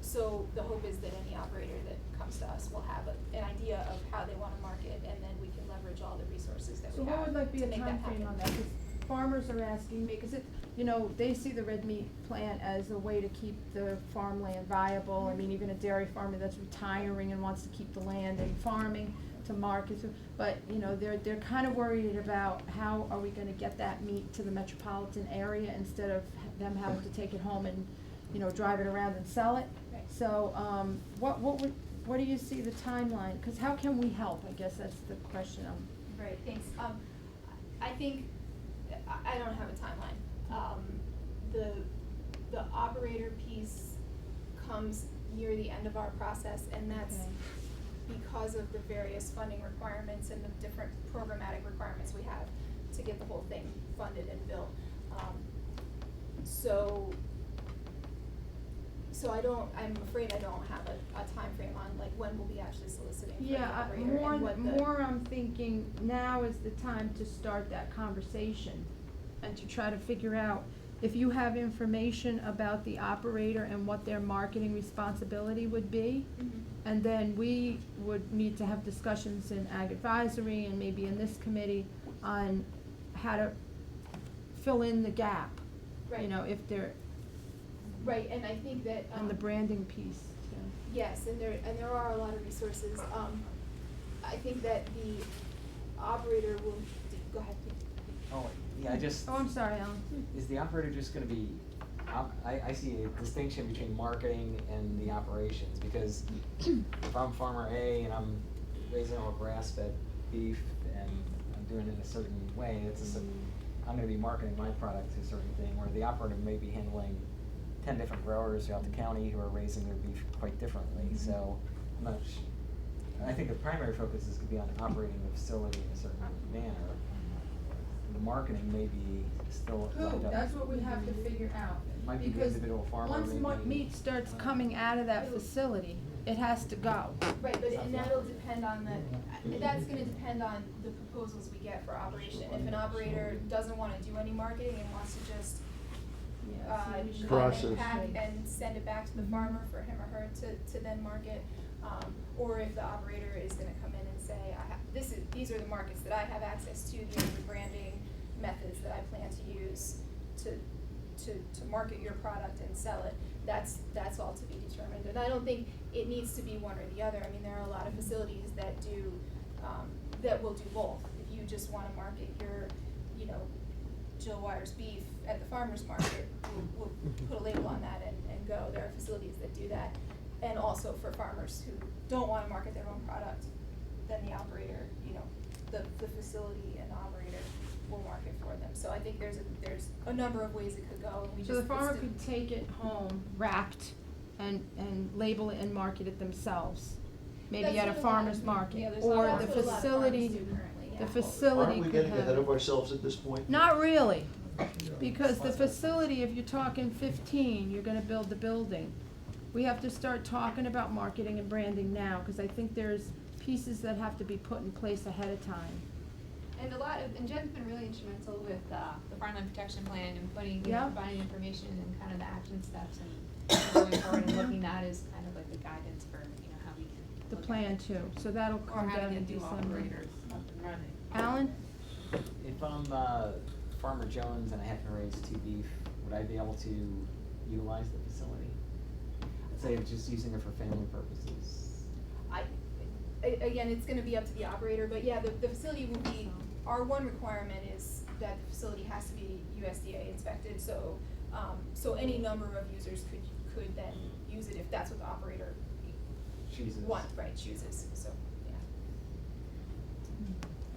So the hope is that any operator that comes to us will have an idea of how they wanna market, and then we can leverage all the resources that So we have what would like be to a make that happen. timeframe on that? 'Cause farmers are asking me, 'cause it, you know, they see the red meat plant as a way to keep the farmland viable. I mean, even a dairy farmer that's retiring and wants to keep the land and farming to market, but, you know, they're kind of worried about how are we gonna get that meat to the metropolitan area instead of them having to take it home and, you know, drive it around and sell it. Right. So, what do you see the timeline? 'Cause how can we help? I guess that's the question. Right, thanks. I think, I don't have a timeline. The operator piece comes near the end of our process, and that's Okay. because of the various funding requirements and the different programmatic requirements we have to get the whole thing funded and built. So I'm afraid I don't have a timeframe on like when we'll be actually soliciting for the Yeah, operator and what the. more I'm thinking now is the time to start that conversation and to try to figure out if you have information about the operator and what their marketing responsibility would be. Mhm. And then we would need to have discussions in Ag Advisory and maybe in this committee on how to fill in the gap. You Right. know, if they're, Right, and I think that, and the branding piece too. yes, and there are a lot of resources. I think that the operator will, go ahead, please. Oh, yeah, I just, Oh, I'm sorry, Alan. is the operator just gonna be, I see a distinction between marketing and the operations, because if I'm farmer A and I'm raising all grass-fed beef and I'm doing it in a certain way, I'm gonna be marketing my product to a certain thing, where the operator may be handling 10 different growers throughout the county who are raising their beef quite differently, so I'm not I think the primary focus is gonna be on operating the facility in a certain manner. The marketing may be still left Who, up. that's what we have to figure out. It might be the Because individual farmer, once maybe. meat starts coming out of that facility, it has to go. Right, but, and that'll depend on that's gonna depend on the proposals we get for operation. If an operator doesn't wanna do any marketing and wants to just, cut and Process. pack and send it back to the farmer for him or her to then market, or if the operator is gonna come in and say, these are the markets that I have access to, these are the branding methods that I plan to use to market your product and sell it, that's all to be determined. And I don't think it needs to be one or the other. I mean, there are a lot of facilities that do, that will do both. If you just wanna market your, you know, Jill Wyer's beef at the farmer's market, we'll put a label on that and go. There are facilities that do that. And also for farmers who don't wanna market their own product, then the operator, you know, the facility and the operator will market for them. So I think there's a number of ways it could go, and we just. So the farmer it's could take it home wrapped and label it and market it themselves, maybe That's at a what farmer's yeah, market, there's or that's the what a lot of facility, farmers do currently, yeah. the facility Aren't we could getting have ahead it. of ourselves at this point? Not really, because the facility, if you're talking 15, you're gonna build the building. We have to start talking about marketing and branding now, cause I think there's pieces that have to be put in place ahead of time. And and Jen's been really instrumental with the farmland protection plan and putting, Yeah. providing information and kind of the action steps and going forward and looking at as kind of like the guidance for, how we can. The look at plan it. too, so that'll Or come how to down in get new December. operators up and running. Alan? If I'm Farmer Jones and I have to raise 2 beef, would I be able to utilize the facility? I'd say just using it for family purposes. Again, it's gonna be up to the operator, but yeah, the facility will be, our one requirement is that the facility has to be USDA inspected, so, so any number of users could then use it if that's what the operator Jesus. chooses, so, yeah.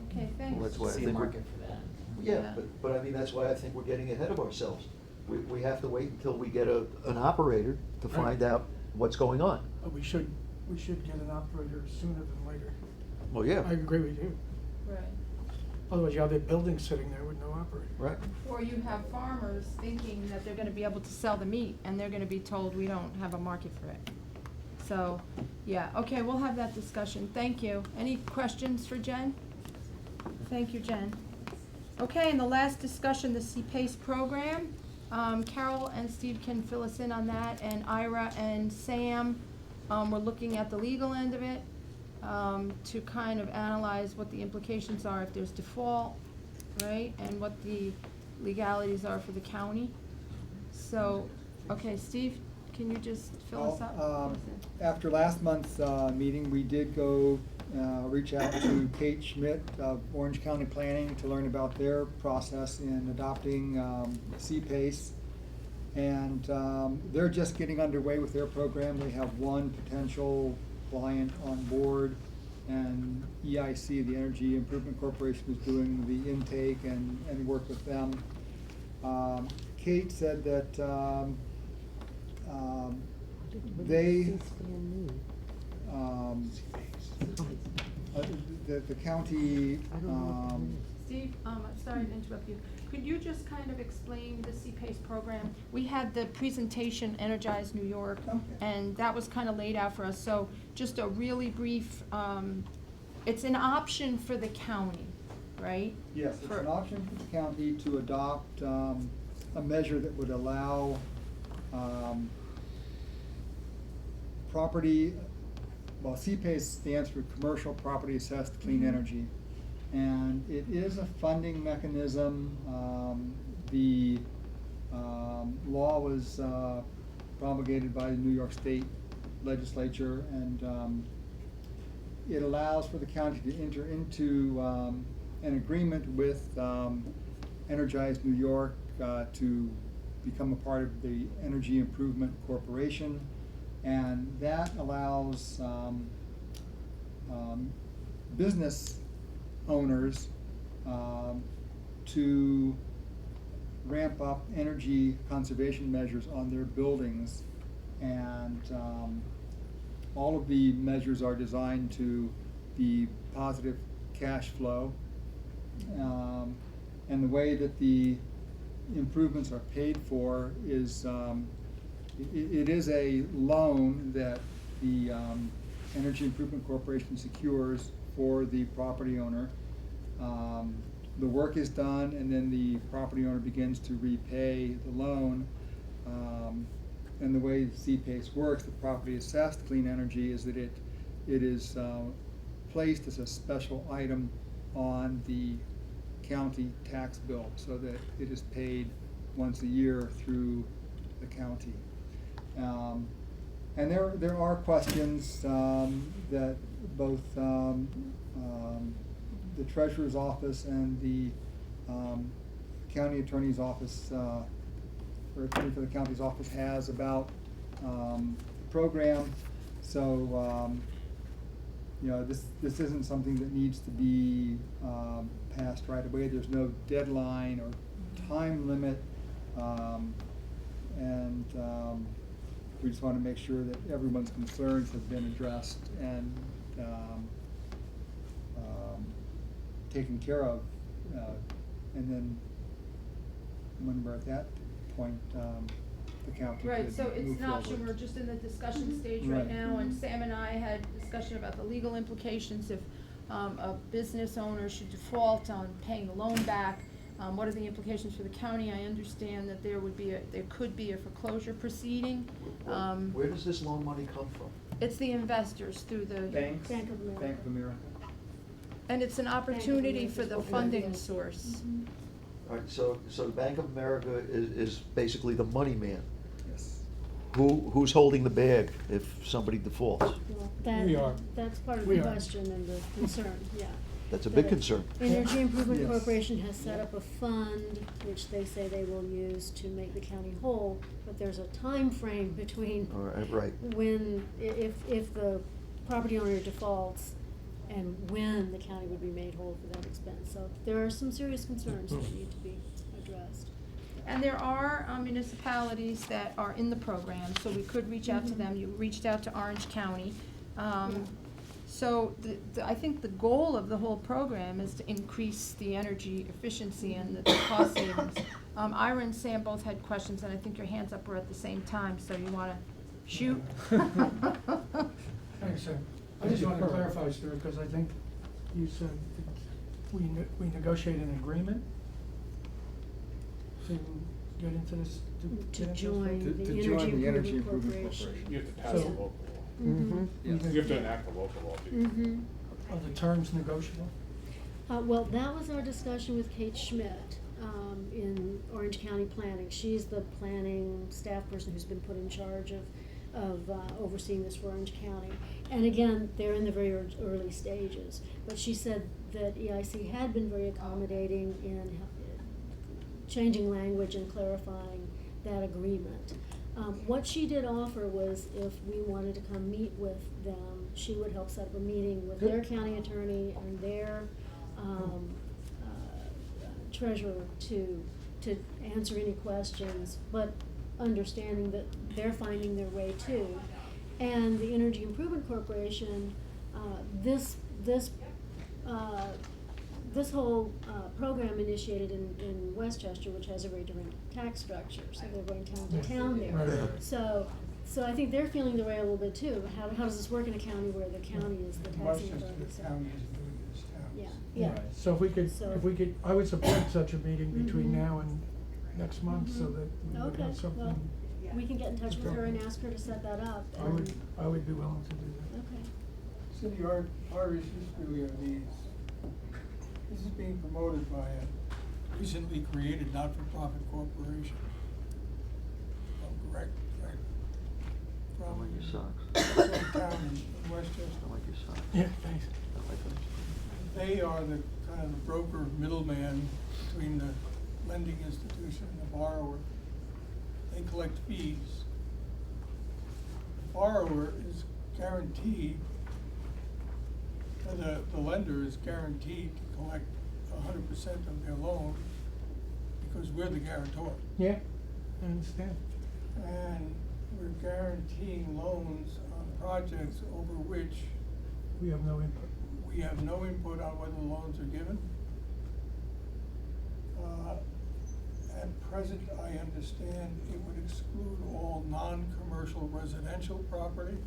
Okay, thanks. Well, that's why I See a think we're. market for that. Yeah, but I mean, that's why I think we're getting ahead of ourselves. We have to wait until we get an operator to find out what's going on. But we should get an operator sooner than later. Well, yeah. I agree with you. Right. Otherwise you have the building sitting there with no operator. Right. Or you have farmers thinking that they're gonna be able to sell the meat, and they're gonna be told we don't have a market for it. So, yeah, okay, we'll have that discussion, thank you. Any questions for Jen? Thank you, Jen. Okay, and the last discussion, the CPACE program. Carol and Steve can fill us in on that, and Ira and Sam, we're looking at the legal end of it, to kind of analyze what the implications are if there's default, right? And what the legalities are for the county. So, okay, Steve, can you just fill us up? After last month's meeting, we did go reach out to Kate Schmidt of Orange County Planning to learn about their process in adopting CPACE. And they're just getting underway with their program. They have one potential client on board, and EIC, the Energy Improvement Corporation, is doing the intake and work with them. Kate said that the county, Steve, I'm sorry to interrupt you. Could you just kind of explain the CPACE program? We had the presentation, Energize New York, and that was kind of laid out for us. So just a really brief, it's an option for the county, right? Yes, it's an option for the county to adopt a measure that would allow property, well, CPACE stands for Commercial Property Assessed Clean Energy. And it is a funding mechanism. The law was promulgated by the New York State Legislature, and it allows for the county to enter into an agreement with Energize New York to become a part of the Energy Improvement Corporation, and that allows business owners to ramp up energy conservation measures on their buildings, and all of the measures are designed to be positive cash flow, and the way that the improvements are paid for is it is a loan that the Energy Improvement Corporation secures for the property owner. The work is done, and then the property owner begins to repay the loan. And the way CPACE works, the property assessed clean energy, is that it is placed as a special item on the county tax bill, so that it is paid once a year through the county. And there are questions that both the Treasurer's Office and the County Attorney's Office, or Attorney for the County's Office, has about the program. So, this isn't something that needs to be passed right away. There's no deadline or time limit, and we just want to make sure that everyone's concerns have been addressed and taken care of, and then when we're at that point, the county Right, could so it's move an option, forward. we're just in the discussion stage right Right. now, and Sam and I had discussion about the legal implications if a business owner should default on paying the loan back. What are the implications for the county? I understand that there could be a foreclosure proceeding. Where does this loan money come from? It's the investors through the. Banks, Bank of America. Bank of America. And it's an opportunity America for the is funding open. source. All right, so the Bank of America is basically the money man. Yes. Who's holding the bag if somebody defaults? Well, We are. that's part of We the are. question and the concern, yeah. That's a big The concern. Energy Improvement Yes. Corporation has set up a fund, which they say they will use to make the county whole, but there's a time frame between All right, right. when, if the property owner defaults and when the county would be made whole for that expense. So there are some serious concerns that need to be addressed. And there are municipalities that are in the program, so we could reach out to them. You reached out to Orange County. So I think the goal of the whole program is to increase the energy efficiency and the cost savings. Ira and Sam both had questions, and I think your hands up were at the same time, so you wanna shoot? Thanks, Sam. I just wanted to clarify, Stuart, because I think you said that we negotiate an agreement to get into this, To get into this join thing? the to Energy join the Energy Improvement Improvement Corporation. You have to pass So- a local law. Mhm. Yes. You have to enact a local law, too. Mhm. Are the terms negotiable? Well, that was our discussion with Kate Schmidt, in Orange County Planning. She's the planning staff person who's been put in charge of overseeing this for Orange County. And again, they're in the very early stages. But she said that EIC had been very accommodating in changing language and clarifying that agreement. What she did offer was if we wanted to come meet with them, she would help set up a meeting with their county attorney and their treasurer to answer any questions, but understanding that they're finding their way too. And the Energy Improvement Corporation, this whole program initiated in Westchester, which has a very different tax structure, so they're going town to town there. Right. So I think they're feeling their way a little bit too. How does this work in a county where the county is the taxing Westchester authority? So- County is doing this town. Yeah, yeah. Right. So if we could, I would support such a meeting between Mhm. now and next month so Mhm. that we would Okay, have something. well, we can get in touch with her and ask her to set that up. I would be willing to do that. Okay. Cindy, our issues really are these. This is being promoted by a recently created not-for-profit corporation. I'm correct, right? I like your socks. From town in Westchester. I like your socks. Yeah, thanks. I like them. They are the kind of the broker middleman between the lending institution and the borrower. They collect fees. The borrower is guaranteed, the lender is guaranteed to collect 100% of their loan because we're the guarantor. Yeah, I understand. And we're guaranteeing loans on projects over which We have no input. we have no input on whether the loans are given. At present, I understand it would exclude all non-commercial residential property.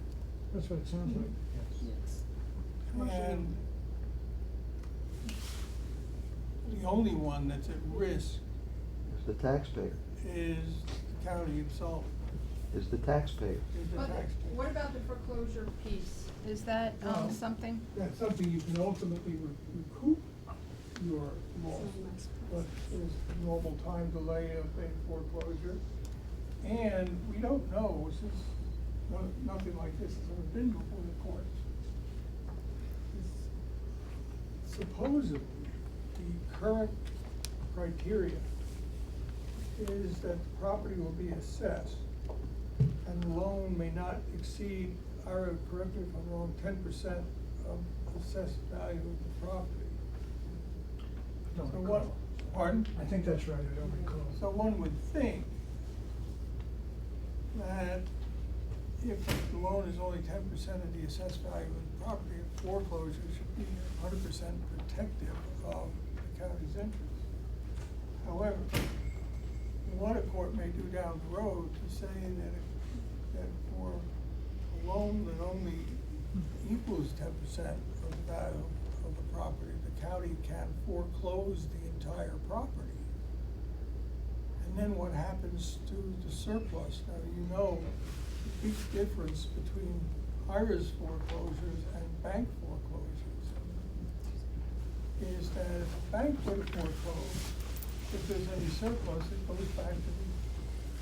That's what it sounds like. Yes. And the only one that's at risk It's the taxpayer. is the county of Sullivan, Is the taxpayer. is the But taxpayer. what about the foreclosure piece? Is that, Well, something? That's something you can ultimately recoup your loss, but there's normal time delay of a foreclosure. And we don't know, since nothing like this has ever been before the courts. Supposedly, the current criteria is that the property will be assessed and the loan may not exceed, Ira, correct me if I'm wrong, 10% of assessed value of the property. Don't So recall. what, pardon? I think that's right, I don't recall. So one would think that if the loan is only 10% of the assessed value of the property, a foreclosure should be 100% protective of the county's interest. However, what a court may do down the road to say that for a loan that only equals 10% of the value of the property, the county can foreclose the entire property. And then what happens to the surplus? Now, you know, the big difference between IRS foreclosures and bank foreclosures is that if a bank were to foreclose, if there's any surplus, it goes back to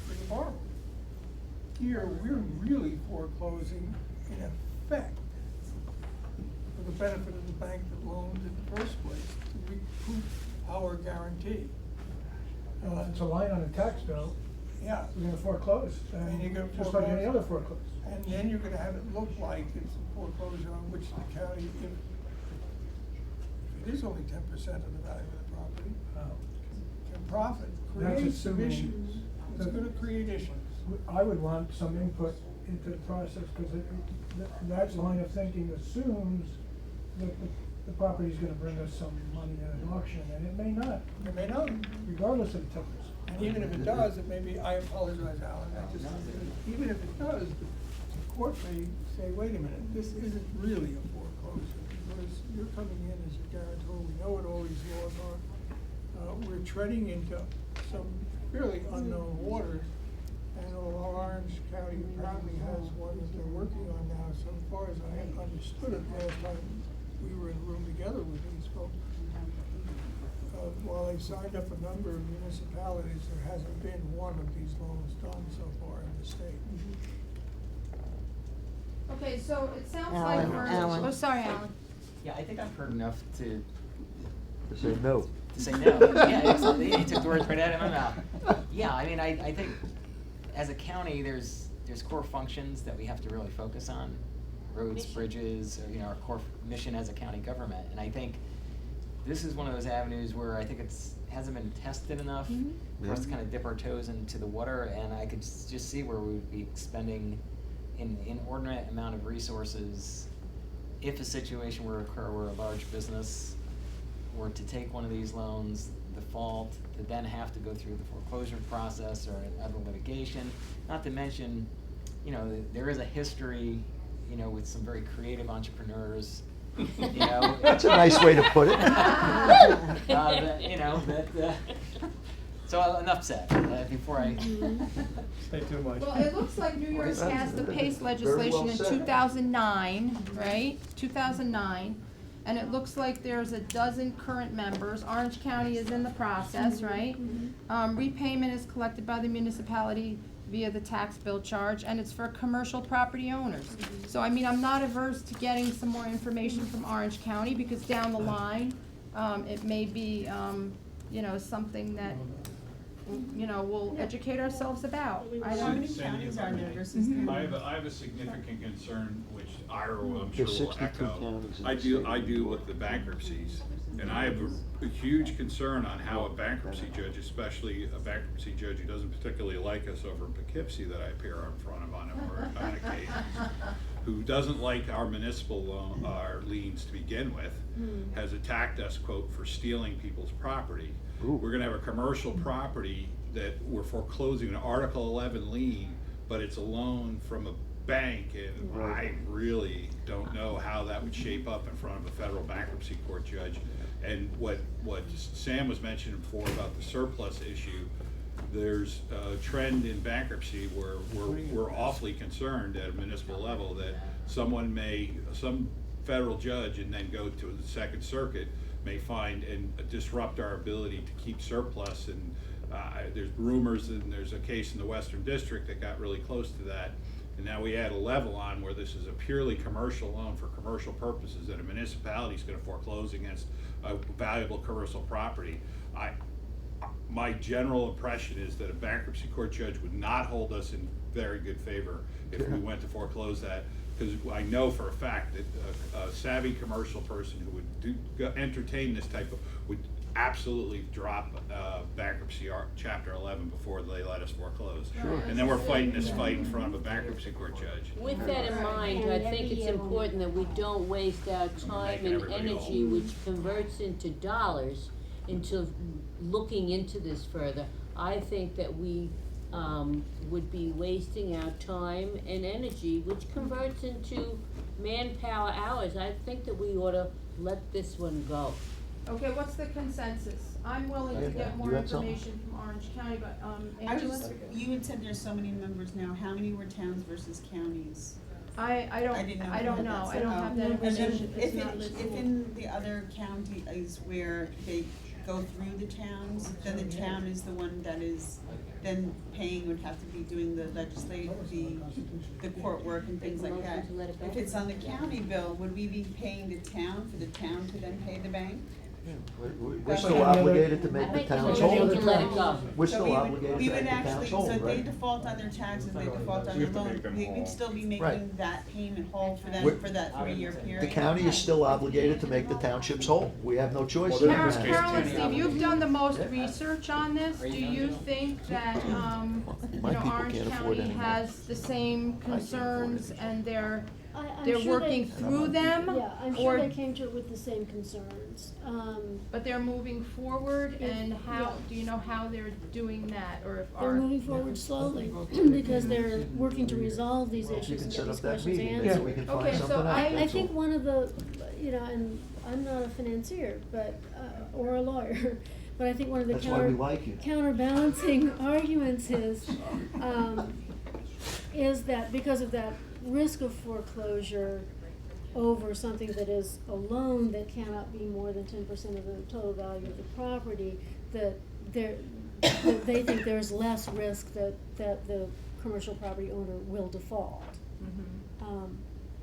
the borrower. Here, we're really foreclosing in effect for the benefit of the bank that loaned in the first place to recoup our guarantee. Well, if it's a line on a tax bill, Yeah. we're gonna foreclose, And you're gonna just like any foreclose. other foreclose. And then you're gonna have it look like it's a foreclosure on which the county, if it is only 10% of the value of the property, can profit, That's create some assuming issues. It's that- gonna create issues. I would want some input into the process, because that line of thinking assumes that the property's gonna bring us some money at an auction, and it may not, It may not. regardless of the temperature. And even if it does, it may be, I apologize, Alan, even if it does, the court may say, wait a minute, this isn't really a foreclosure, because you're coming in as a guarantor, we know what all these laws are. We're treading into some fairly unknown waters, and although Orange County apparently has one that they're working on now, so far as I understood it last time we were in the room together with these folks, while they've signed up a number of municipalities, there hasn't been one of these loans done so far in the state. Okay, so it sounds Alan, like we're, Alan. oh, sorry, Alan. Yeah, I think I've heard enough to Say no. say no. Yeah, absolutely. You took the words right out of my mouth. Yeah, I mean, I think as a county, there's core functions that we have to really focus on. Roads, bridges, or, our core mission as a county government. And I think this is one of those avenues where I think hasn't been tested enough for us to kind of dip our toes into the water, and I could just see where we would be expending an inordinate amount of resources if a situation were to occur where a large business were to take one of these loans, default, to then have to go through the foreclosure process or other litigation. Not to mention, there is a history, with some very creative entrepreneurs. That's a nice way to put it. So enough said, before I Say too much. Well, it looks like New York That's passed the PACE very legislation well in said. 2009, right? 2009, and it looks like there's a dozen current members. Orange County is in the process, right? Repayment is collected by the municipality via the tax bill charge, and it's for commercial property owners. So, I mean, I'm not averse to getting some more information from Orange County, because down the line, it may be, something that, we'll educate ourselves about. I How don't, many counties are there versus? I have a significant concern, which Ira will, I'm sure There's will 62 echo. counties in I the do, state. I do with the bankruptcies, and I have a huge concern on how a bankruptcy judge, especially a bankruptcy judge who doesn't particularly like us over in Poughkeepsie that I appear in front of on occasions, who doesn't like our municipal loan, our liens to begin with, has attacked us, quote, for stealing people's property. Ooh. We're gonna have a commercial property that we're foreclosing an Article 11 lien, but it's a loan from a bank, and I really don't know how that would shape up in front of a federal bankruptcy court judge. And what Sam was mentioning before about the surplus issue, there's a trend in bankruptcy where we're awfully concerned at a municipal level that some federal judge and then go to the Second Circuit may find and disrupt our ability to keep surplus. And there's rumors, and there's a case in the Western District that got really close to that. And now we add a level on where this is a purely commercial loan for commercial purposes, that a municipality is going to foreclose against a valuable commercial property. My general impression is that a bankruptcy court judge would not hold us in very good favor if we went to foreclose that, because I know for a fact that a savvy commercial person who would entertain this type of, would absolutely drop bankruptcy chapter 11 before they let us foreclose. Sure. And then we're fighting this fight in front of a bankruptcy court judge. With that in mind, I think it's important that we don't waste our time and energy, which converts into dollars, into looking into this further, I think that we, would be wasting our time and energy, which converts into manpower hours. I think that we ought to let this one go. Okay, what's the consensus? I'm willing to get more You had something? information from Orange County, but, I was Angela? just, you had said there's so many members now, how many were towns versus counties? I I didn't know. I if you don't had know, that I don't set have up. that And then information, it's not if listed. in the other counties where they go through the towns, then the town is the one that is then paying, would have to be doing the the court work and things like that. Motion to let it go? If it's on the county bill, would we be paying the town for the town to then pay the bank? We're That's still like obligated to I make the make the towns motion whole. to let it go. We're So still we would- obligated we to would make the actually, towns so whole, if they right? default on their taxes, they default on We their have to loan, make them we'd whole. still be making Right. that payment whole for them We're- for that 3-year period. The county is still obligated to make the townships whole. We have no choice. Well, in then in Carol, this that. case, Carol and it's Steve, you've done the most research on this. Are Do you done, you Joe? think that, you My know, people Orange can't afford County anymore. has the same concerns and they're I'm they're sure working they- through them? Yeah, I'm or- sure they came to it with the same concerns. But they're moving forward, Yeah, and how, yeah. do you know how they're doing that, or if They're our? moving forward slowly, because they're working to resolve these Well, if you issues can and set get up these that questions meeting, answered. maybe we can Okay, find so something out. I I that's think all. one of the, you know, and I'm not a financier, but, or a lawyer, but I think one of the That's why we like you. counterbalancing arguments is that because of that risk of foreclosure over something that is a loan that cannot be more than 10% of the total value of the property, that that they think there's less risk that the commercial property owner will default.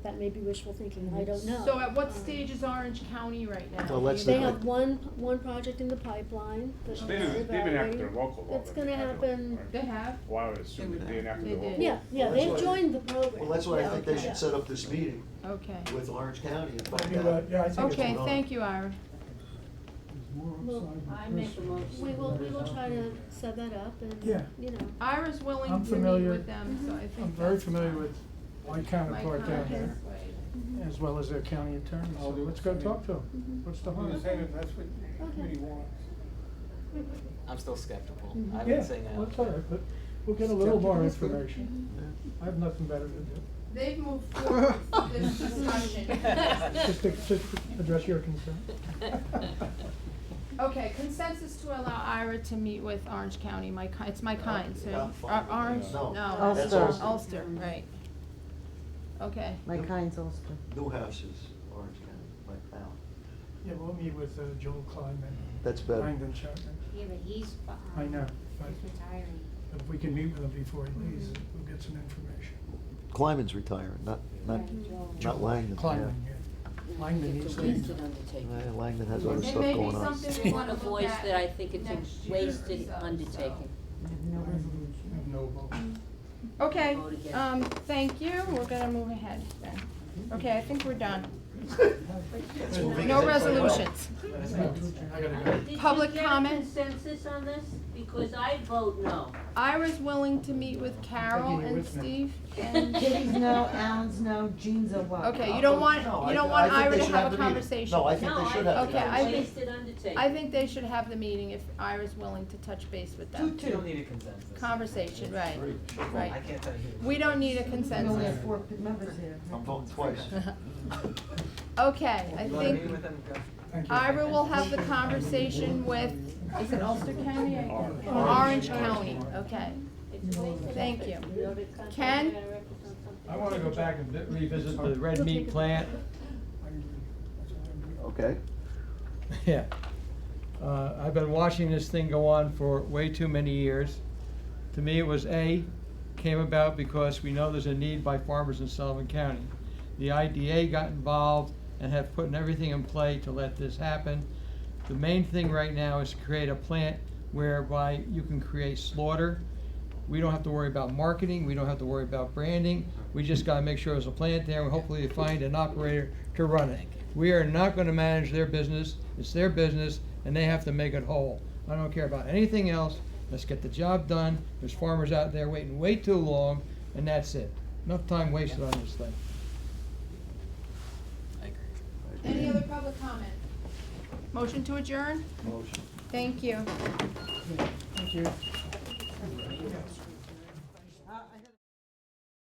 That may be wishful thinking, I don't know. So at what stage is Orange County right now? Well, let's Do you They know? have one project in the pipeline that They've they're been after evaluating. local law. It's gonna happen, They have? Well, I would assume they've been after They the local. did. yeah, Well, that's they've why- joined the program. Well, that's why I Yeah, think they yeah. should set up this meeting Okay. with Orange County and find Yeah, out. yeah, I think it's Okay, going on. thank you, Ira. Well, I make a motion. We will try to set that up and, Yeah. you know. Ira's willing I'm to meet familiar- with them, so I think I'm very that's familiar fine. with my My counterpart down comment. there, as well as their county attorney, so let's go talk to them. What's the harm? I'm saying if that's what the committee wants. I'm still skeptical. I've Yeah, been saying that. that's all right, but we'll get a little more Skeptical is good. information. I have nothing better to do. They've moved forward with this discussion. Just address your concern. Okay, consensus to allow Ira to meet with Orange County, it's my kind, so, Yeah, fine. Orange, No, no. that's Ulster. Ulster, right. Okay, My kind's Ulster. New houses, Orange County, like now. Yeah, we'll meet with Joel Kleiman, That's better. Langdon Chapman. Yeah, but he's, I know, but he's retiring. if we can meet with him before he leaves, we'll get some information. Kleiman's retiring, not Langdon. Kleiman, yeah. Langdon It's needs a to. wasted undertaking. Langdon has other It stuff may be going on. something They we want wanna to look voice at that I think it's next a year, wasted so- undertaking. I have no vote. Okay, Vote again. thank you, we're gonna move ahead then. Okay, I think we're done. moving No ahead. resolutions. I gotta go. Did Public you get a comment? consensus on this? Because I vote no. Ira's willing to meet with Carol Taking you and with me. Steve, and, Kitty's no, Alan's no, Jean's a what? okay, you don't want, No, you don't I want think Ira they to should have a the meeting. conversation. No, I think No, they should have the Okay, I conversation. think- Wasted undertaking. I think they should have the meeting if Ira's willing to touch base with them. You don't need a consensus. Conversation, right, right. I can't tell you. We don't need a We only consensus. have 4 members here. I'm voting twice. Okay, I You wanna meet think with them? Go. Thank you. Ira will have the conversation with, is it Ulster County? Orange County, okay. It's a wasted Thank effort. you. You know, the contract Ken? gotta represent something. I wanna go back and revisit the red meat plant. Okay. Yeah. I've been watching this thing go on for way too many years. To me, it was came about because we know there's a need by farmers in Sullivan County. The IDA got involved and have put everything in play to let this happen. The main thing right now is to create a plant whereby you can create slaughter. We don't have to worry about marketing, we don't have to worry about branding. We just gotta make sure there's a plant there and hopefully they find an operator to run it. We are not gonna manage their business, it's their business and they have to make it whole. I don't care about anything else, let's get the job done. There's farmers out there waiting way too long and that's it. Enough time wasted on this thing. I agree. Any other public comment? Motion to adjourn? Motion. Thank you. Thank you.